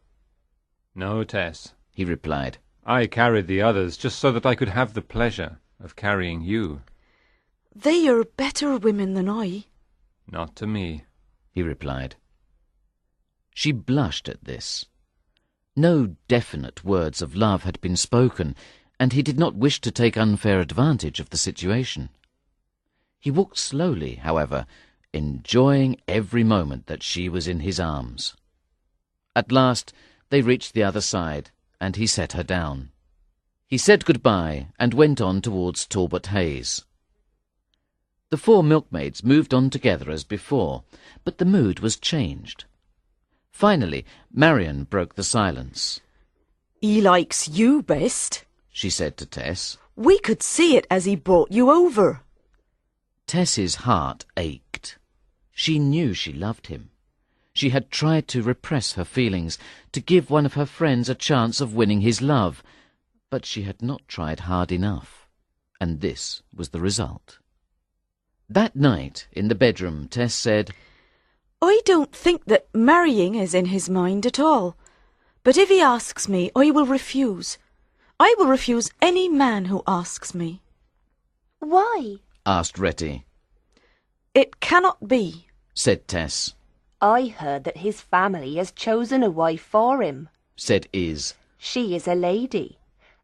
"No, Tess," he replied. "I carried the others just so that I could have the pleasure of carrying you." "They are better women than I." "Not to me," he replied. She blushed at this. No definite words of love had been spoken, and he did not wish to take unfair advantage of the situation. He walked slowly, however, enjoying every moment that she was in his arms. At last they reached the other side, and he set her down. He said goodbye and went on towards Talbot Hayes. The 4 milkmaids moved on together as before, but the mood was changed. Finally, Marian broke the silence. "He likes you best," she said to Tess. "We could see it as he brought you over." Tess's heart ached. She knew she loved him. She had tried to repress her feelings, to give one of her friends a chance of winning his love, but she had not tried hard enough. And this was the result. That night, in the bedroom, Tess said, I don't think that marrying is in his mind at all. But if he asks me, I will refuse. I will refuse any man who asks me. Why? asked Retty. It cannot be, said Tess. I heard that his family has chosen a wife for him, said Iz. She is a lady.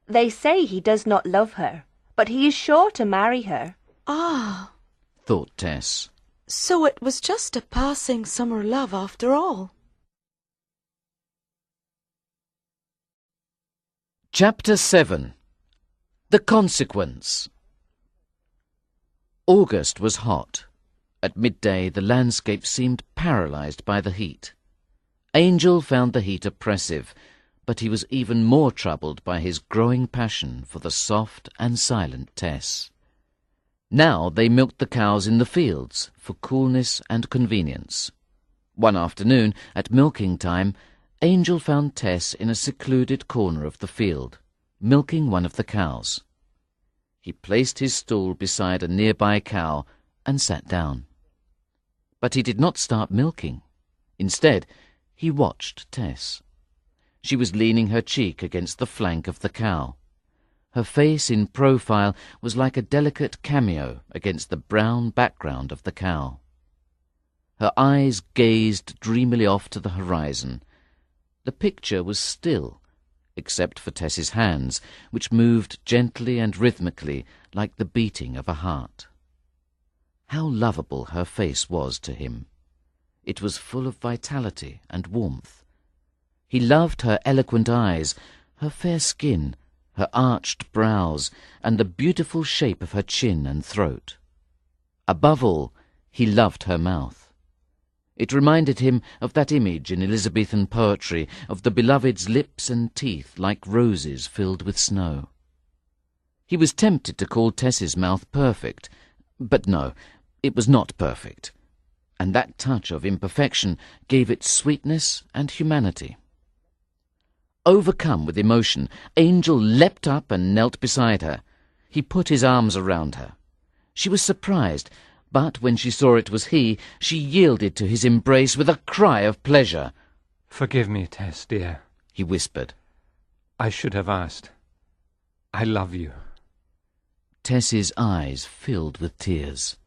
They say he does not love her, but he is sure to marry her. Ah, thought Tess. So it was just a passing summer love after all. Chapter 7. The Consequence. August was hot. At midday the landscape seemed paralysed by the heat. Angel found the heat oppressive, but he was even more troubled by his growing passion for the soft and silent Tess. Now they milked the cows in the fields for coolness and convenience. One afternoon, at milking time, Angel found Tess in a secluded corner of the field, milking one of the cows. He placed his stool beside a nearby cow and sat down. But he did not start milking. Instead, he watched Tess. She was leaning her cheek against the flank of the cow. Her face in profile was like a delicate cameo against the brown background of the cow. Her eyes gazed dreamily off to the horizon. The picture was still, except for Tess's hands, which moved gently and rhythmically like the beating of a heart. How lovable her face was to him. It was full of vitality and warmth. He loved her eloquent eyes, her fair skin, her arched brows, and the beautiful shape of her chin and throat. Above all, he loved her mouth. It reminded him of that image in Elizabethan poetry of the beloved's lips and teeth like roses filled with snow. He was tempted to call Tess's mouth perfect, but no, it was not perfect, and that touch of imperfection gave it sweetness and humanity. Overcome with emotion, Angel leapt up and knelt beside her. He put his arms around her. She was surprised, but when she saw it was he, she yielded to his embrace with a cry of pleasure. "Forgive me, Tess, dear," he whispered. "I should have asked. I love you." Tess's eyes filled with tears.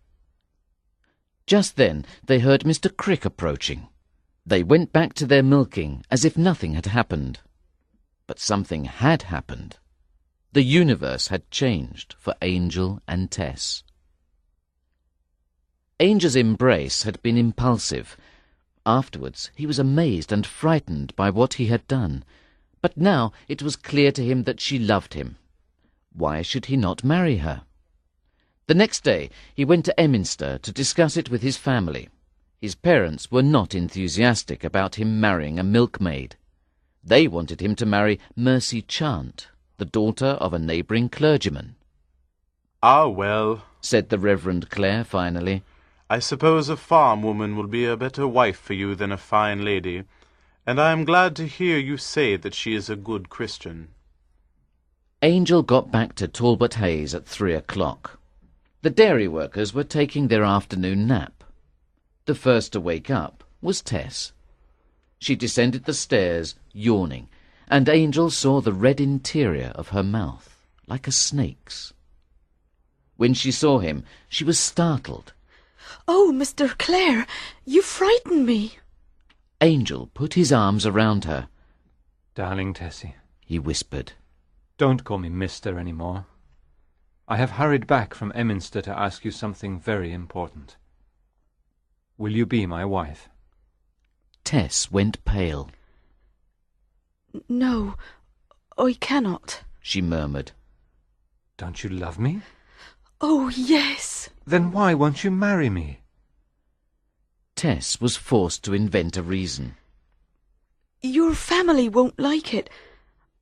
Just then they heard Mr. Crick approaching. They went back to their milking as if nothing had happened. But something had happened. The universe had changed for Angel and Tess. Angel's embrace had been impulsive. Afterwards he was amazed and frightened by what he had done. But now it was clear to him that she loved him. Why should he not marry her? The next day he went to Emminster to discuss it with his family. His parents were not enthusiastic about him marrying a milkmaid. They wanted him to marry Mercy Chant, the daughter of a neighbouring clergyman. "Ah, well," said the Reverend Clare finally, "I suppose a farm woman will be a better wife for you than a fine lady, and I am glad to hear you say that she is a good Christian." Angel got back to Talbot Hayes at 3:00. The dairy workers were taking their afternoon nap. The first to wake up was Tess. She descended the stairs, yawning, and Angel saw the red interior of her mouth, like a snake's. When she saw him, she was startled. "Oh, Mr. Clare, you frighten me." Angel put his arms around her. "Darling Tessie," he whispered. "don't call me Mister any more. I have hurried back from Emminster to ask you something very important. Will you be my wife?" Tess went pale. "No, I cannot," she murmured. "Don't you love me? "Oh, yes." Then why won't you marry me?" Tess was forced to invent a reason. "Your family won't like it.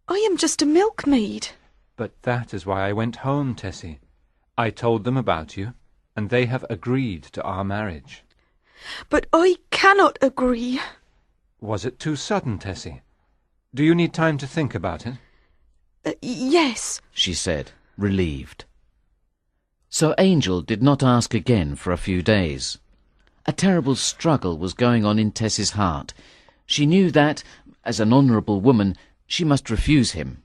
I am just a milkmaid." "But that is why I went home, Tessie. I told them about you, and they have agreed to our marriage." "But I cannot agree." "Was it too sudden, Tessie? Do you need time to think about it?" Yes," she said, relieved. So Angel did not ask again for a few days. A terrible struggle was going on in Tess's heart. She knew that, as an honourable woman, she must refuse him,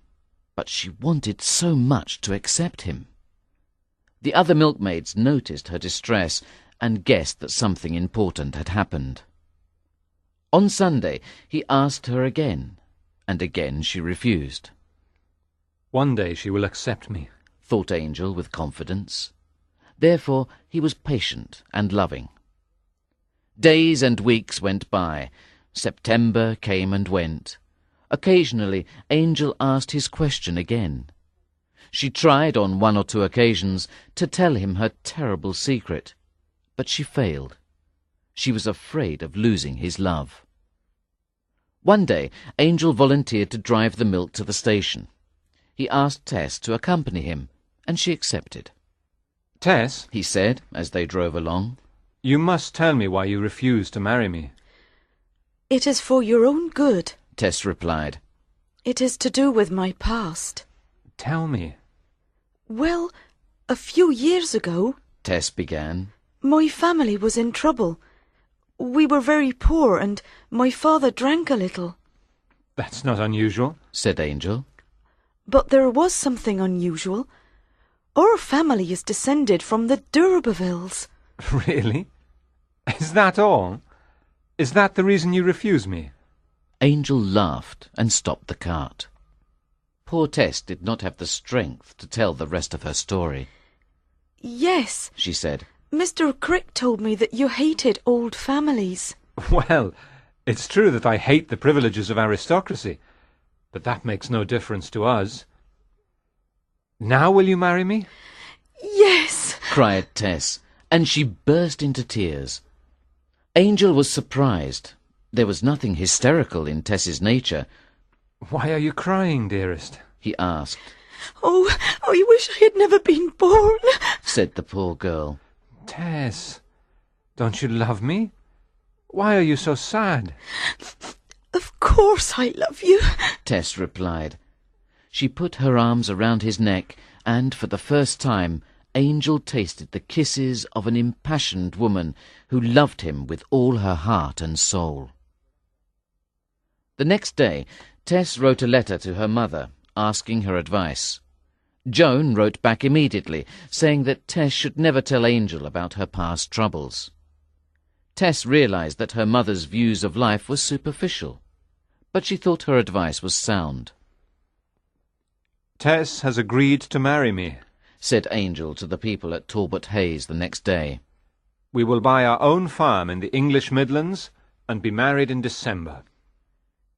but she wanted so much to accept him. The other milkmaids noticed her distress and guessed that something important had happened. On Sunday he asked her again, and again she refused. One day she will accept me, thought Angel with confidence. Therefore he was patient and loving. Days and weeks went by. September came and went. Occasionally Angel asked his question again. She tried on 1 or 2 occasions to tell him her terrible secret, but she failed. She was afraid of losing his love. One day Angel volunteered to drive the milk to the station. He asked Tess to accompany him, and she accepted. "Tess," he said as they drove along, "you must tell me why you refuse to marry me." It is for your own good. Tess replied. It is to do with my past. "Tell me." Well, a few years ago, Tess began, my family was in trouble. We were very poor and my father drank a little. "That's not unusual," said Angel. But there was something unusual. Our family is descended from the Urbervilles. "Really? Is that all? Is that the reason you refuse me?" Angel laughed and stopped the cart. Poor Tess did not have the strength to tell the rest of her story. Yes, she said. Mr. Crick told me that you hated old families. "Well, it's true that I hate the privileges of aristocracy, but that makes no difference to us. Now will you marry me?" Yes, cried Tess, and she burst into tears. Angel was surprised. There was nothing hysterical in Tess's nature. "Why are you crying, dearest?" he asked. Oh, I wish I had never been born, said the poor girl. "Tess, don't you love me? Why are you so sad?" Of course I love you, Tess replied. She put her arms around his neck, and for the first time Angel tasted the kisses of an impassioned woman who loved him with all her heart and soul. The next day Tess wrote a letter to her mother, asking her advice. Joan wrote back immediately, saying that Tess should never tell Angel about her past troubles. Tess realized that her mother's views of life were superficial, but she thought her advice was sound. "Tess has agreed to marry me," said Angel to the people at Talbot Hayes the next day. "We will buy our own farm in the English Midlands and be married in December."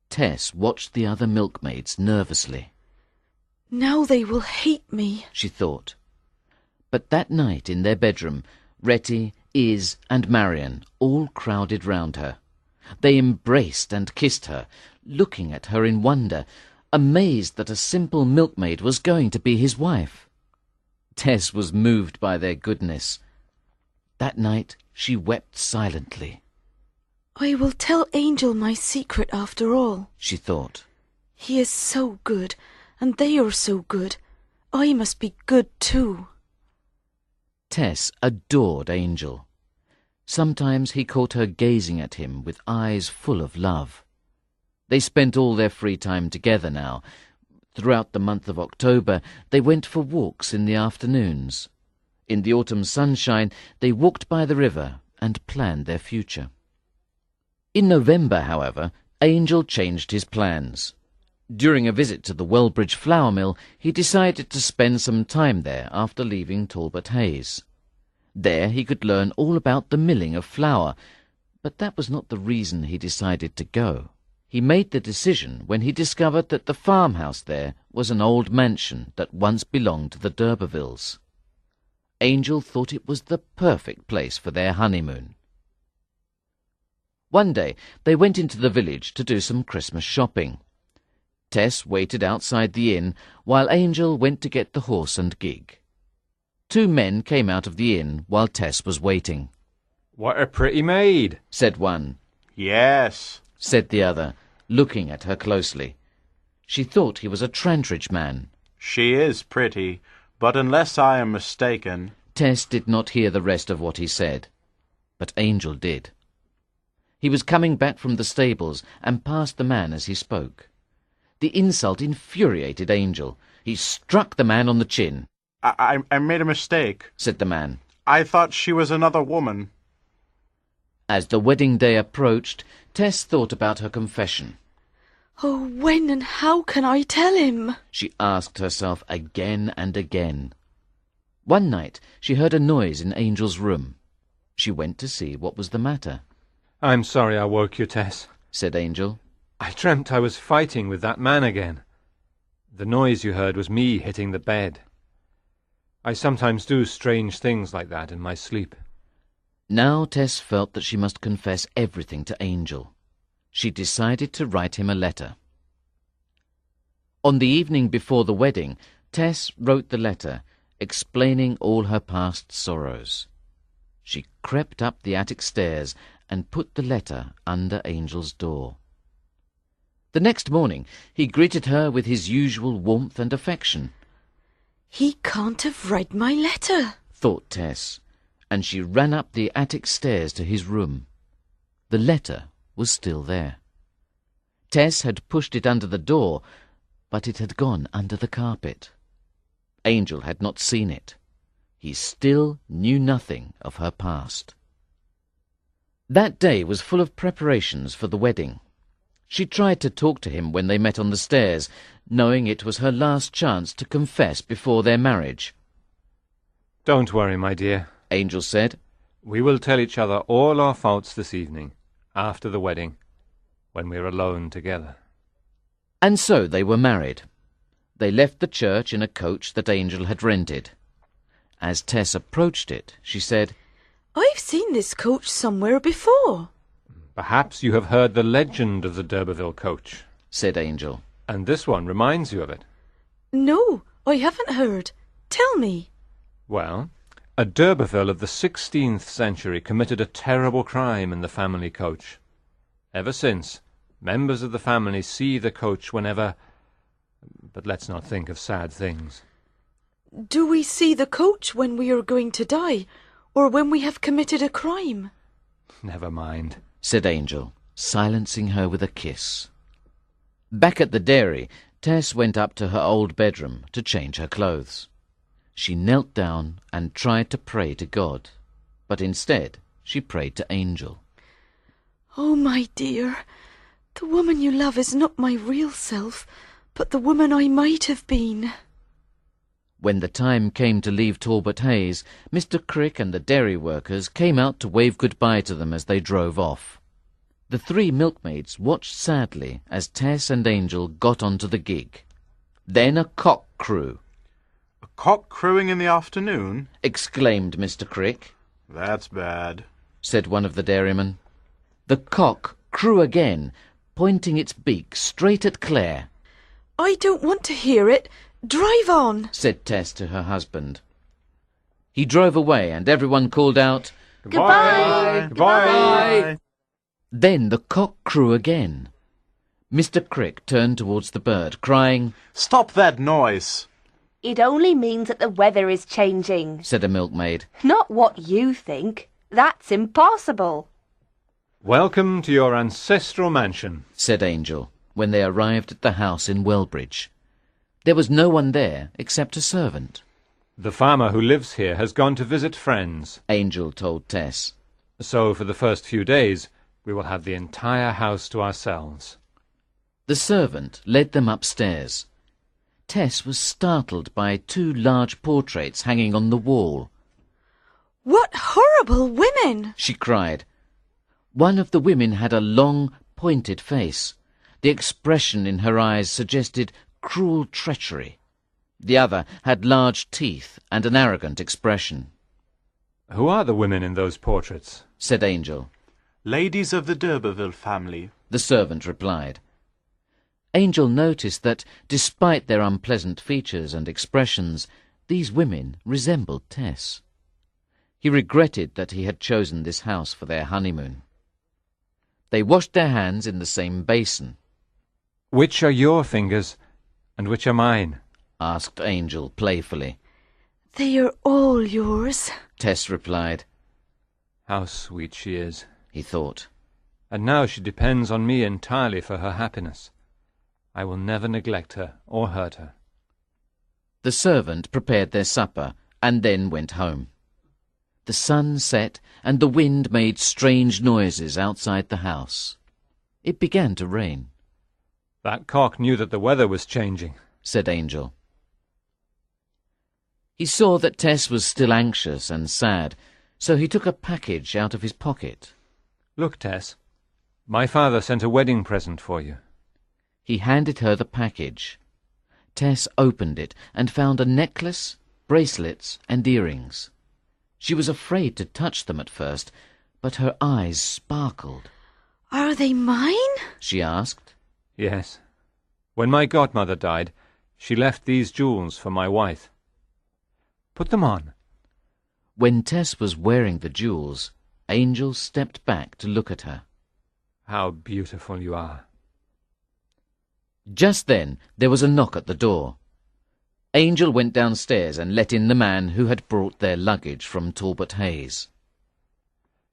Tess watched the other milkmaids nervously. Now they will hate me, she thought. But that night in their bedroom, Retty, Iz, and Marion all crowded round her. They embraced and kissed her, looking at her in wonder, amazed that a simple milkmaid was going to be his wife. Tess was moved by their goodness. That night she wept silently. I will tell Angel my secret after all, she thought. He is so good, and they are so good. I must be good too. Tess adored Angel. Sometimes he caught her gazing at him with eyes full of love. They spent all their free time together now. Throughout the month of October they went for walks in the afternoons. In the autumn sunshine they walked by the river and planned their future. In November, however, Angel changed his plans. During a visit to the Wellbridge flour mill, he decided to spend some time there after leaving Talbot Hayes. There he could learn all about the milling of flour, but that was not the reason he decided to go. He made the decision when he discovered that the farmhouse there was an old mansion that once belonged to the Urbervilles. Angel thought it was the perfect place for their honeymoon. One day they went into the village to do some Christmas shopping. Tess waited outside the inn while Angel went to get the horse and gig. 2 men came out of the inn while Tess was waiting. "What a pretty maid," said one. "Yes," said the other, looking at her closely. She thought he was a Trantridge man. "She is pretty, but unless I am mistaken," Tess did not hear the rest of what he said, but Angel did. He was coming back from the stables and passed the man as he spoke. The insult infuriated Angel. He struck the man on the chin. I made a mistake, said the man. I thought she was another woman. As the wedding day approached, Tess thought about her confession. Oh, when and how can I tell him? She asked herself again and again. One night she heard a noise in Angel's room. She went to see what was the matter. I'm sorry I woke you, Tess, said Angel. I dreamt I was fighting with that man again. The noise you heard was me hitting the bed. I sometimes do strange things like that in my sleep. Now Tess felt that she must confess everything to Angel. She decided to write him a letter. On the evening before the wedding, Tess wrote the letter, explaining all her past sorrows. She crept up the attic stairs and put the letter under Angel's door. The next morning he greeted her with his usual warmth and affection. He can't have read my letter, thought Tess, and she ran up the attic stairs to his room. The letter was still there. Tess had pushed it under the door, but it had gone under the carpet. Angel had not seen it. He still knew nothing of her past. That day was full of preparations for the wedding. She tried to talk to him when they met on the stairs, knowing it was her last chance to confess before their marriage. Don't worry, my dear, Angel said. We will tell each other all our faults this evening, after the wedding, when we're alone together. And so they were married. They left the church in a coach that Angel had rented. As Tess approached it, she said, I've seen this coach somewhere before. Perhaps you have heard the legend of the Urberville coach, said Angel. And this one reminds you of it. No, I haven't heard. Tell me. Well, a Urberville of the 16th century committed a terrible crime in the family coach. Ever since, members of the family see the coach whenever... But let's not think of sad things. Do we see the coach when we are going to die, or when we have committed a crime? Never mind, said Angel, silencing her with a kiss. Back at the dairy, Tess went up to her old bedroom to change her clothes. She knelt down and tried to pray to God, but instead she prayed to Angel. Oh, my dear, the woman you love is not my real self, but the woman I might have been. When the time came to leave Talbot Hayes, Mr. Crick and the dairy workers came out to wave goodbye to them as they drove off. The three milkmaids watched sadly as Tess and Angel got onto the gig. Then a cock crew. A cock crowing in the afternoon? Exclaimed Mr. Crick. That's bad, said one of the dairymen. The cock crew again, pointing its beak straight at Claire. I don't want to hear it. Drive on, said Tess to her husband. He drove away and everyone called out, Goodbye! Goodbye! Then the cock crew again. Mr. Crick turned towards the bird, crying, Stop that noise! It only means that the weather is changing. said a milkmaid. Not what you think. That's impossible. Welcome to your ancestral mansion, said Angel, when they arrived at the house in Wellbridge. There was no one there except a servant. The farmer who lives here has gone to visit friends, Angel told Tess. So for the first few days we will have the entire house to ourselves. The servant led them upstairs. Tess was startled by two large portraits hanging on the wall. What horrible women! She cried. One of the women had a long, pointed face. The expression in her eyes suggested cruel treachery. The other had large teeth and an arrogant expression. Who are the women in those portraits? Said Angel. Ladies of the Urberville family, the servant replied. Angel noticed that, despite their unpleasant features and expressions, these women resembled Tess. He regretted that he had chosen this house for their honeymoon. They washed their hands in the same basin. Which are your fingers, and which are mine? Asked Angel playfully. They are all yours, Tess replied. How sweet she is, he thought. and now she depends on me entirely for her happiness. I will never neglect her or hurt her. The servant prepared their supper and then went home. The sun set and the wind made strange noises outside the house. It began to rain. That cock knew that the weather was changing, said Angel. He saw that Tess was still anxious and sad, so he took a package out of his pocket. Look, Tess, my father sent a wedding present for you. He handed her the package. Tess opened it and found a necklace, bracelets, and earrings. She was afraid to touch them at first, but her eyes sparkled. Are they mine? She asked. Yes. When my godmother died, she left these jewels for my wife. Put them on. When Tess was wearing the jewels, Angel stepped back to look at her. How beautiful you are. Just then there was a knock at the door. Angel went downstairs and let in the man who had brought their luggage from Talbot Hayes.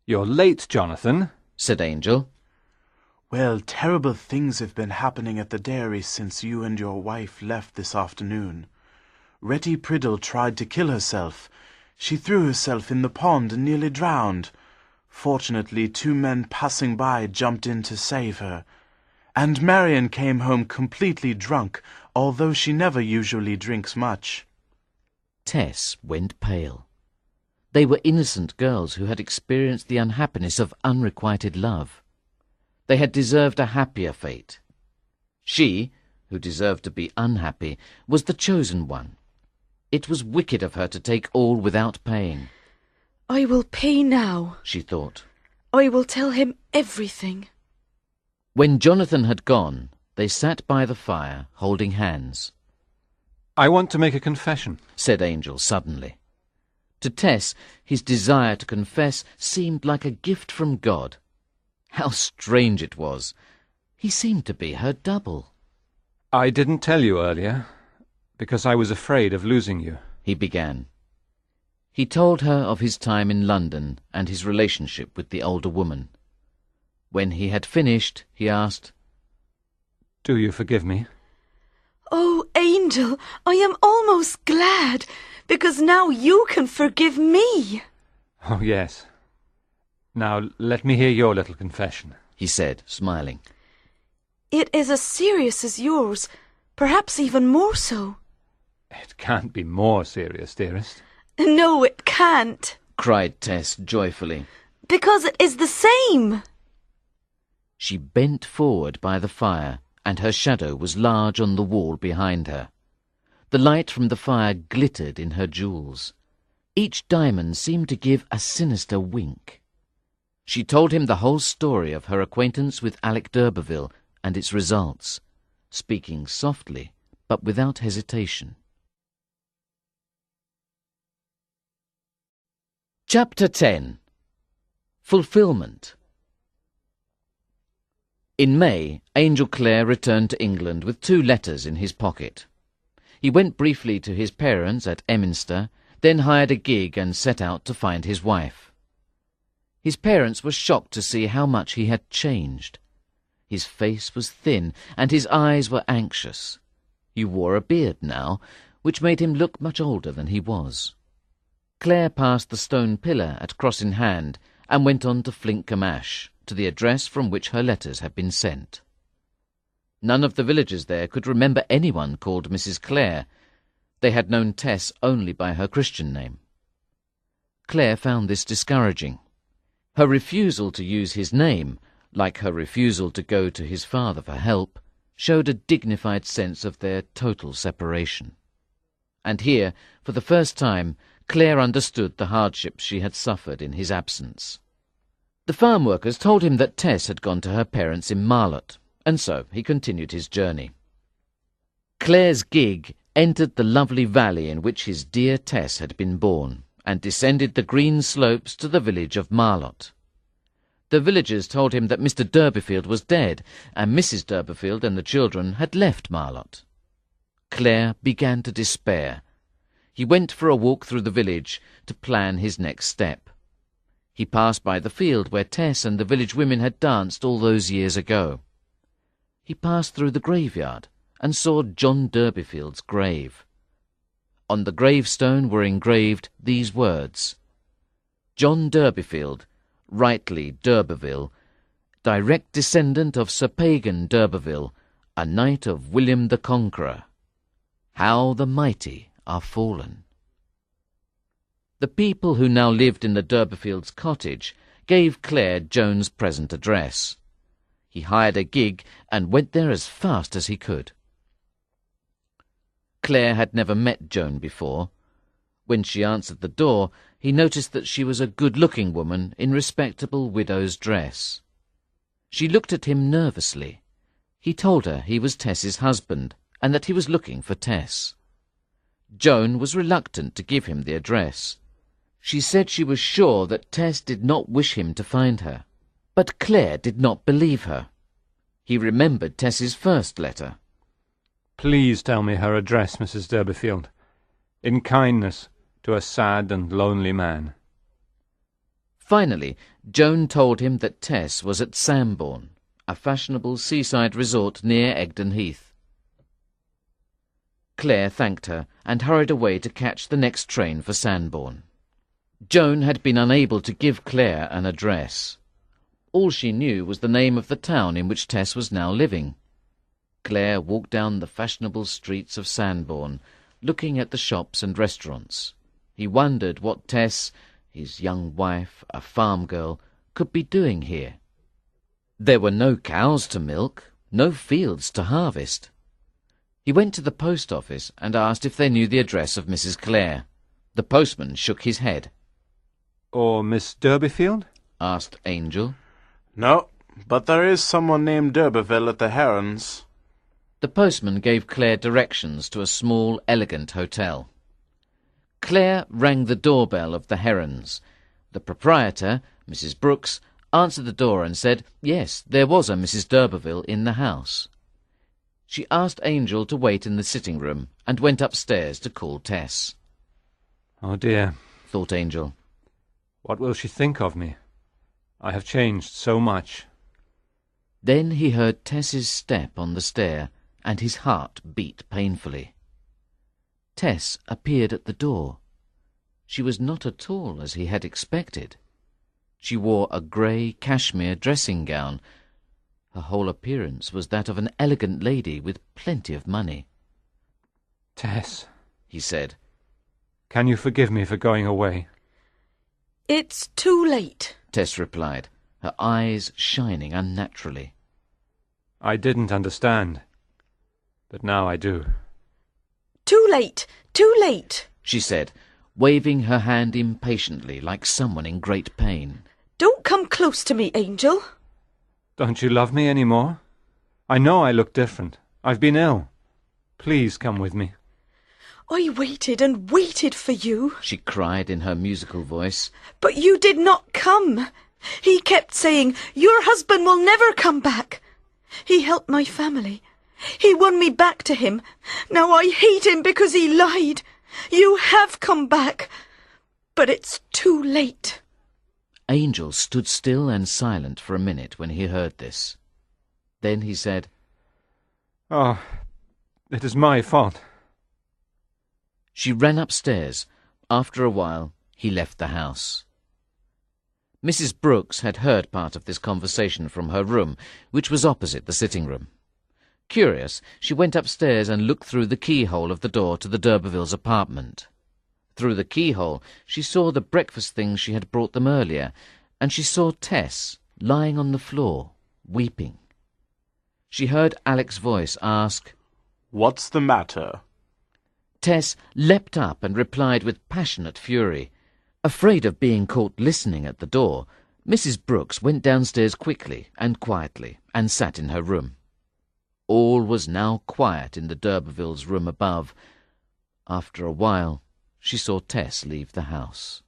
You're late, Jonathan, said Angel. Well, terrible things have been happening at the dairy since you and your wife left this afternoon. Retty Priddle tried to kill herself. She threw herself in the pond and nearly drowned. Fortunately, 2 men passing by jumped in to save her. And Marion came home completely drunk, although she never usually drinks much. Tess went pale. They were innocent girls who had experienced the unhappiness of unrequited love. They had deserved a happier fate. She, who deserved to be unhappy, was the chosen one. It was wicked of her to take all without paying. I will pay now, she thought. I will tell him everything. When Jonathan had gone, they sat by the fire, holding hands. I want to make a confession, said Angel suddenly. To Tess, his desire to confess seemed like a gift from God. How strange it was. He seemed to be her double. I didn't tell you earlier, because I was afraid of losing you, he began. He told her of his time in London and his relationship with the older woman. When he had finished, he asked, Do you forgive me? Oh, Angel, I am almost glad, because now you can forgive me. Oh, yes. Now let me hear your little confession, he said, smiling. It is as serious as yours, perhaps even more so. It can't be more serious, dearest. No, it can't, cried Tess joyfully. Because it is the same. She bent forward by the fire, and her shadow was large on the wall behind her. The light from the fire glittered in her jewels. Each diamond seemed to give a sinister wink. She told him the whole story of her acquaintance with Alec d'Urberville and its results, speaking softly but without hesitation. Chapter 10. Fulfillment. In May, Angel Clare returned to England with 2 letters in his pocket. He went briefly to his parents at Emminster, then hired a gig and set out to find his wife. His parents were shocked to see how much he had changed. His face was thin and his eyes were anxious. He wore a beard now, which made him look much older than he was. Clare passed the stone pillar at Cross in Hand and went on to Flincombe Ash, to the address from which her letters had been sent. None of the villagers there could remember anyone called Mrs. Clare. They had known Tess only by her Christian name. Clare found this discouraging. Her refusal to use his name, like her refusal to go to his father for help, showed a dignified sense of their total separation. And here, for the first time, Clare understood the hardships she had suffered in his absence. The farm workers told him that Tess had gone to her parents in Marlott, and so he continued his journey. Clare's gig entered the lovely valley in which his dear Tess had been born, and descended the green slopes to the village of Marlott. The villagers told him that Mr. D'Urberville was dead, and Mrs. D'Urberville and the children had left Marlott. Clare began to despair. He went for a walk through the village to plan his next step. He passed by the field where Tess and the village women had danced all those years ago. He passed through the graveyard and saw John Durbeyfield's grave. On the gravestone were engraved these words: John Durbeyfield, rightly d'Urberville, direct descendant of Sir Pagan d'Urberville, a knight of William the Conqueror. How the mighty are fallen. The people who now lived in the Durbeyfields' cottage gave Claire Joan's present address. He hired a gig and went there as fast as he could. Claire had never met Joan before. When she answered the door, he noticed that she was a good-looking woman in respectable widow's dress. She looked at him nervously. He told her he was Tess's husband and that he was looking for Tess. Joan was reluctant to give him the address. She said she was sure that Tess did not wish him to find her, but Claire did not believe her. He remembered Tess's first letter. Please tell me her address, Mrs. Durbeyfield, in kindness to a sad and lonely man. Finally, Joan told him that Tess was at Sambourne, a fashionable seaside resort near Egdon Heath. Claire thanked her and hurried away to catch the next train for Sambourne. Joan had been unable to give Claire an address. All she knew was the name of the town in which Tess was now living. Claire walked down the fashionable streets of Sambourne, looking at the shops and restaurants. He wondered what Tess, his young wife, a farm girl, could be doing here. There were no cows to milk, no fields to harvest. He went to the post office and asked if they knew the address of Mrs. Clare. The postman shook his head. Or Miss Durbeyfield? Asked Angel. No, but there is someone named d'Urberville at the Herons. The postman gave Claire directions to a small, elegant hotel. Claire rang the doorbell of the Herons. The proprietor, Mrs. Brooks, answered the door and said, yes, there was a Mrs. d'Urberville in the house. She asked Angel to wait in the sitting room and went upstairs to call Tess. Oh dear, thought Angel. What will she think of me? I have changed so much. Then he heard Tess's step on the stair, and his heart beat painfully. Tess appeared at the door. She was not at all as he had expected. She wore a grey cashmere dressing gown. Her whole appearance was that of an elegant lady with plenty of money. Tess, he said, can you forgive me for going away? It's too late, Tess replied, her eyes shining unnaturally. I didn't understand, but now I do. Too late, too late, she said, waving her hand impatiently like someone in great pain. Don't come close to me, Angel. Don't you love me any more? I know I look different. I've been ill. Please come with me. I waited and waited for you, she cried in her musical voice. But you did not come. He kept saying, your husband will never come back. He helped my family. He won me back to him. Now I hate him because he lied. You have come back, but it's too late. Angel stood still and silent for a minute when he heard this. Then he said, Oh, it is my fault. She ran upstairs. After a while, he left the house. Mrs. Brooks had heard part of this conversation from her room, which was opposite the sitting-room. Curious, she went upstairs and looked through the keyhole of the door to the d'Urbervilles' apartment. Through the keyhole she saw the breakfast things she had brought them earlier, and she saw Tess lying on the floor, weeping. She heard Alec's voice ask, What's the matter? Tess leapt up and replied with passionate fury. Afraid of being caught listening at the door, Mrs. Brooks went downstairs quickly and quietly and sat in her room. All was now quiet in the d'Urbervilles' room above. After a while, she saw Tess leave the house.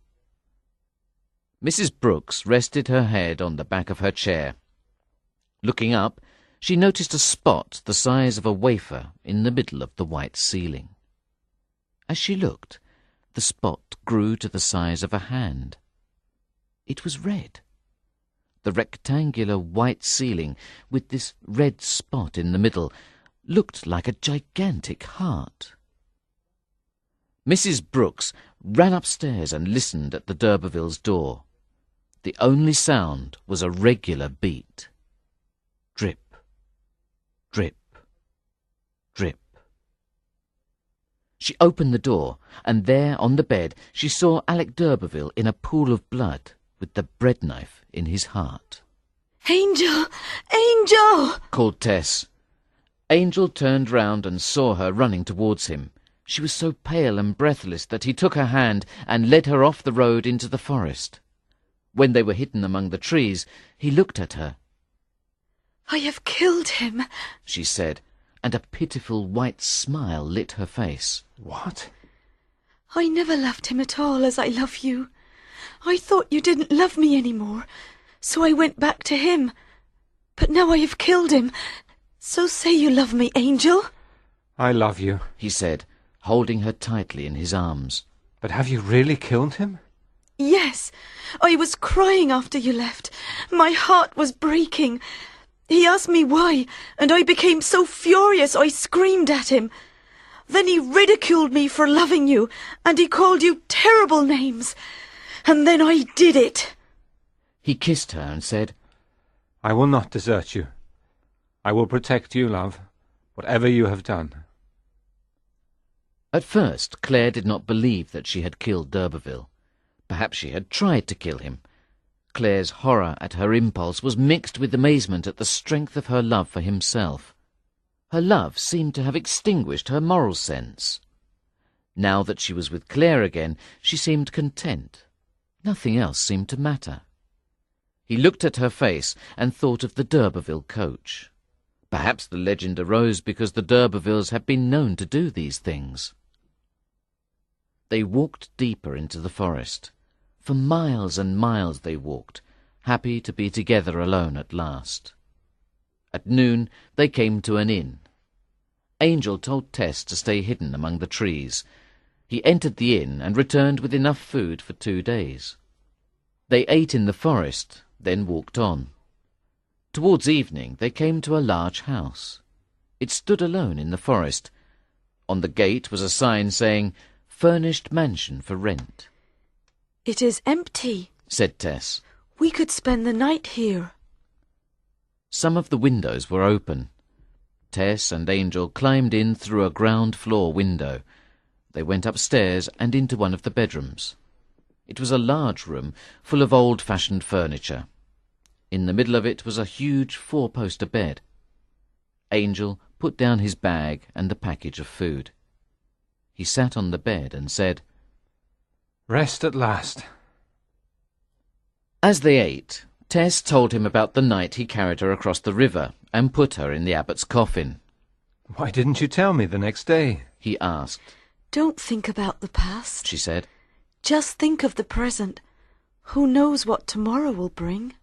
Mrs. Brooks rested her head on the back of her chair. Looking up, she noticed a spot the size of a wafer in the middle of the white ceiling. As she looked, the spot grew to the size of a hand. It was red. The rectangular white ceiling, with this red spot in the middle, looked like a gigantic heart. Mrs. Brooks ran upstairs and listened at the d'Urbervilles' door. The only sound was a regular beat. Drip, drip, drip. She opened the door, and there on the bed she saw Alec d'Urberville in a pool of blood, with the bread knife in his heart. "Angel! Angel!" called Tess. Angel turned round and saw her running towards him. She was so pale and breathless that he took her hand and led her off the road into the forest. When they were hidden among the trees, he looked at her. "I have killed him," she said, and a pitiful white smile lit her face. What? "I never loved him at all as I love you. I thought you didn't love me any more, so I went back to him. But now I have killed him. So say you love me, Angel." I love you. He said, holding her tightly in his arms. But have you really killed him? "Yes, I was crying after you left. My heart was breaking. He asked me why, and I became so furious I screamed at him. Then he ridiculed me for loving you, and he called you terrible names. And then I did it." He kissed her and said, I will not desert you. I will protect you, love, whatever you have done. At first, Claire did not believe that she had killed d'Urberville. Perhaps she had tried to kill him. Claire's horror at her impulse was mixed with amazement at the strength of her love for himself. Her love seemed to have extinguished her moral sense. Now that she was with Claire again, she seemed content. Nothing else seemed to matter. He looked at her face and thought of the d'Urberville coach. Perhaps the legend arose because the d'Urbervilles had been known to do these things. They walked deeper into the forest. For miles and miles they walked, happy to be together alone at last. At noon they came to an inn. Angel told Tess to stay hidden among the trees. He entered the inn and returned with enough food for 2 days. They ate in the forest, then walked on. Towards evening they came to a large house. It stood alone in the forest. On the gate was a sign saying, "Furnished mansion for rent." "It is empty," said Tess. "We could spend the night here." Some of the windows were open. Tess and Angel climbed in through a ground-floor window. They went upstairs and into one of the bedrooms. It was a large room full of old-fashioned furniture. In the middle of it was a huge 4-poster bed. Angel put down his bag and the package of food. He sat on the bed and said, Rest at last. As they ate, Tess told him about the night he carried her across the river and put her in the abbot's coffin. Why didn't you tell me the next day? He asked. "Don't think about the past," she said. "Just think of the present. Who knows what tomorrow will bring?"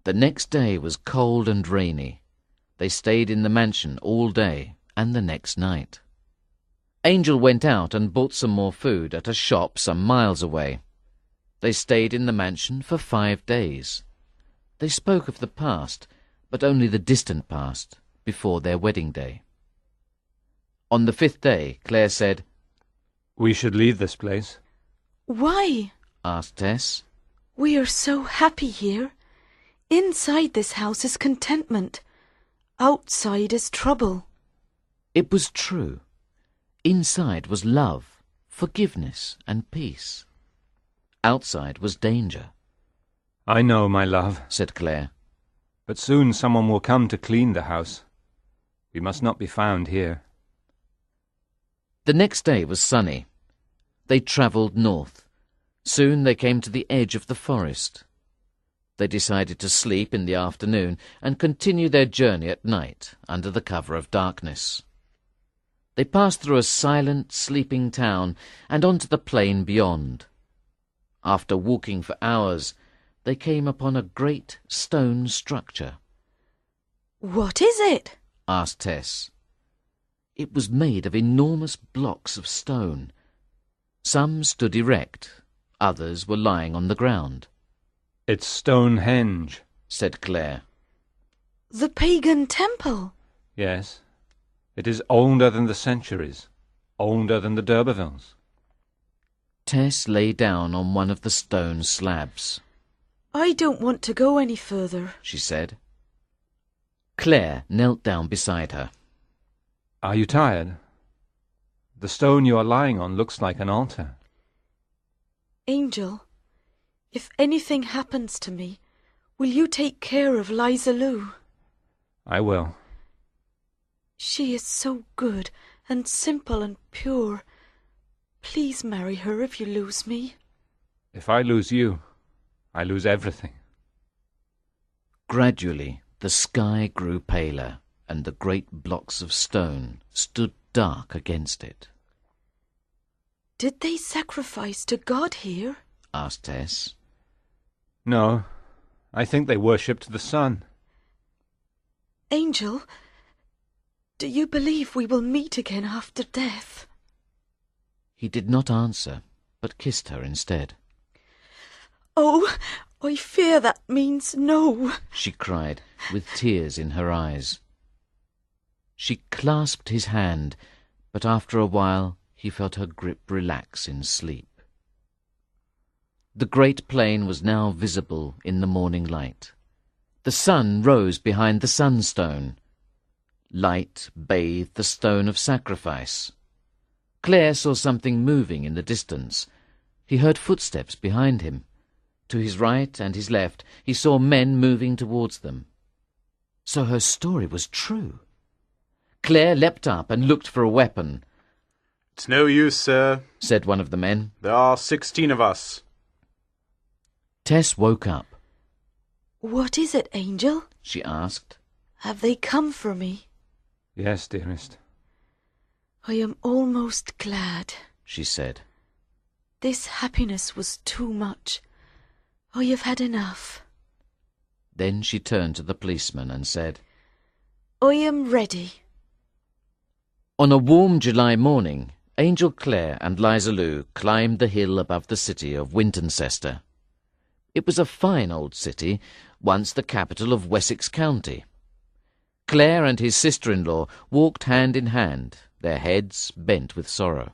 The next day was cold and rainy. They stayed in the mansion all day and the next night. Angel went out and bought some more food at a shop some miles away. They stayed in the mansion for 5 days. They spoke of the past, but only the distant past, before their wedding day. On the 5th day, Claire said, We should leave this place. "Why?" asked Tess. "We are so happy here. Inside this house is contentment. Outside is trouble." It was true. Inside was love, forgiveness, and peace. Outside was danger. I know, my love, said Claire. But soon someone will come to clean the house. We must not be found here. The next day was sunny. They travelled north. Soon they came to the edge of the forest. They decided to sleep in the afternoon and continue their journey at night under the cover of darkness. They passed through a silent, sleeping town and onto the plain beyond. After walking for hours, they came upon a great stone structure. "What is it?" asked Tess. It was made of enormous blocks of stone. Some stood erect, others were lying on the ground. It's Stonehenge. Said Claire. The pagan temple. Yes. It is older than the centuries, older than the d'Urbervilles. Tess lay down on one of the stone slabs. I don't want to go any further, she said. Claire knelt down beside her. Are you tired? The stone you are lying on looks like an altar. Angel, if anything happens to me, will you take care of Liza Lou? I will. She is so good and simple and pure. Please marry her if you lose me. If I lose you, I lose everything. Gradually, the sky grew paler, and the great blocks of stone stood dark against it. Did they sacrifice to God here? Asked Tess. No, I think they worshipped the sun. Angel, do you believe we will meet again after death? He did not answer, but kissed her instead. Oh, I fear that means no, she cried, with tears in her eyes. She clasped his hand, but after a while he felt her grip relax in sleep. The great plain was now visible in the morning light. The sun rose behind the sunstone. Light bathed the stone of sacrifice. Claire saw something moving in the distance. He heard footsteps behind him. To his right and his left he saw men moving towards them. So her story was true. Claire leapt up and looked for a weapon. "It's no use, sir," said one of the men. "There are 16 of us." Tess woke up. What is it, Angel? She asked. Have they come for me? Yes, dearest. I am almost glad, she said. This happiness was too much. I have had enough. Then she turned to the policeman and said, I am ready. On a warm July morning, Angel, Claire and Liza Lou climbed the hill above the city of Wintoncester. It was a fine old city, once the capital of Wessex County. Claire and his sister-in-law walked hand in hand, their heads bent with sorrow.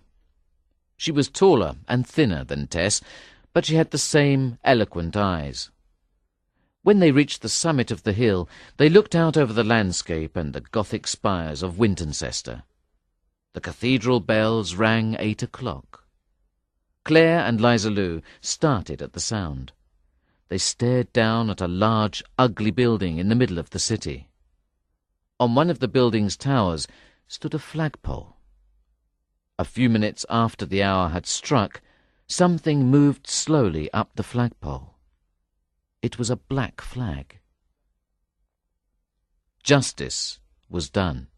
She was taller and thinner than Tess, but she had the same eloquent eyes. When they reached the summit of the hill, they looked out over the landscape and the Gothic spires of Wintoncester. The cathedral bells rang 8 o'clock. Claire and Liza Lou started at the sound. They stared down at a large, ugly building in the middle of the city. On one of the building's towers stood a flagpole. A few minutes after the hour had struck, something moved slowly up the flagpole. It was a black flag. Justice was done.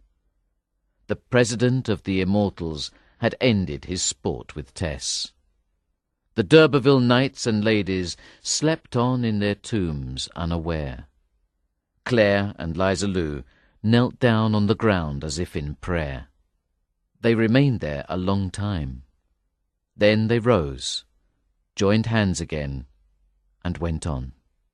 The President of the Immortals had ended his sport with Tess. The d'Urberville knights and ladies slept on in their tombs unaware. Claire and Liza Lou knelt down on the ground as if in prayer. They remained there a long time. Then they rose, joined hands again, and went on.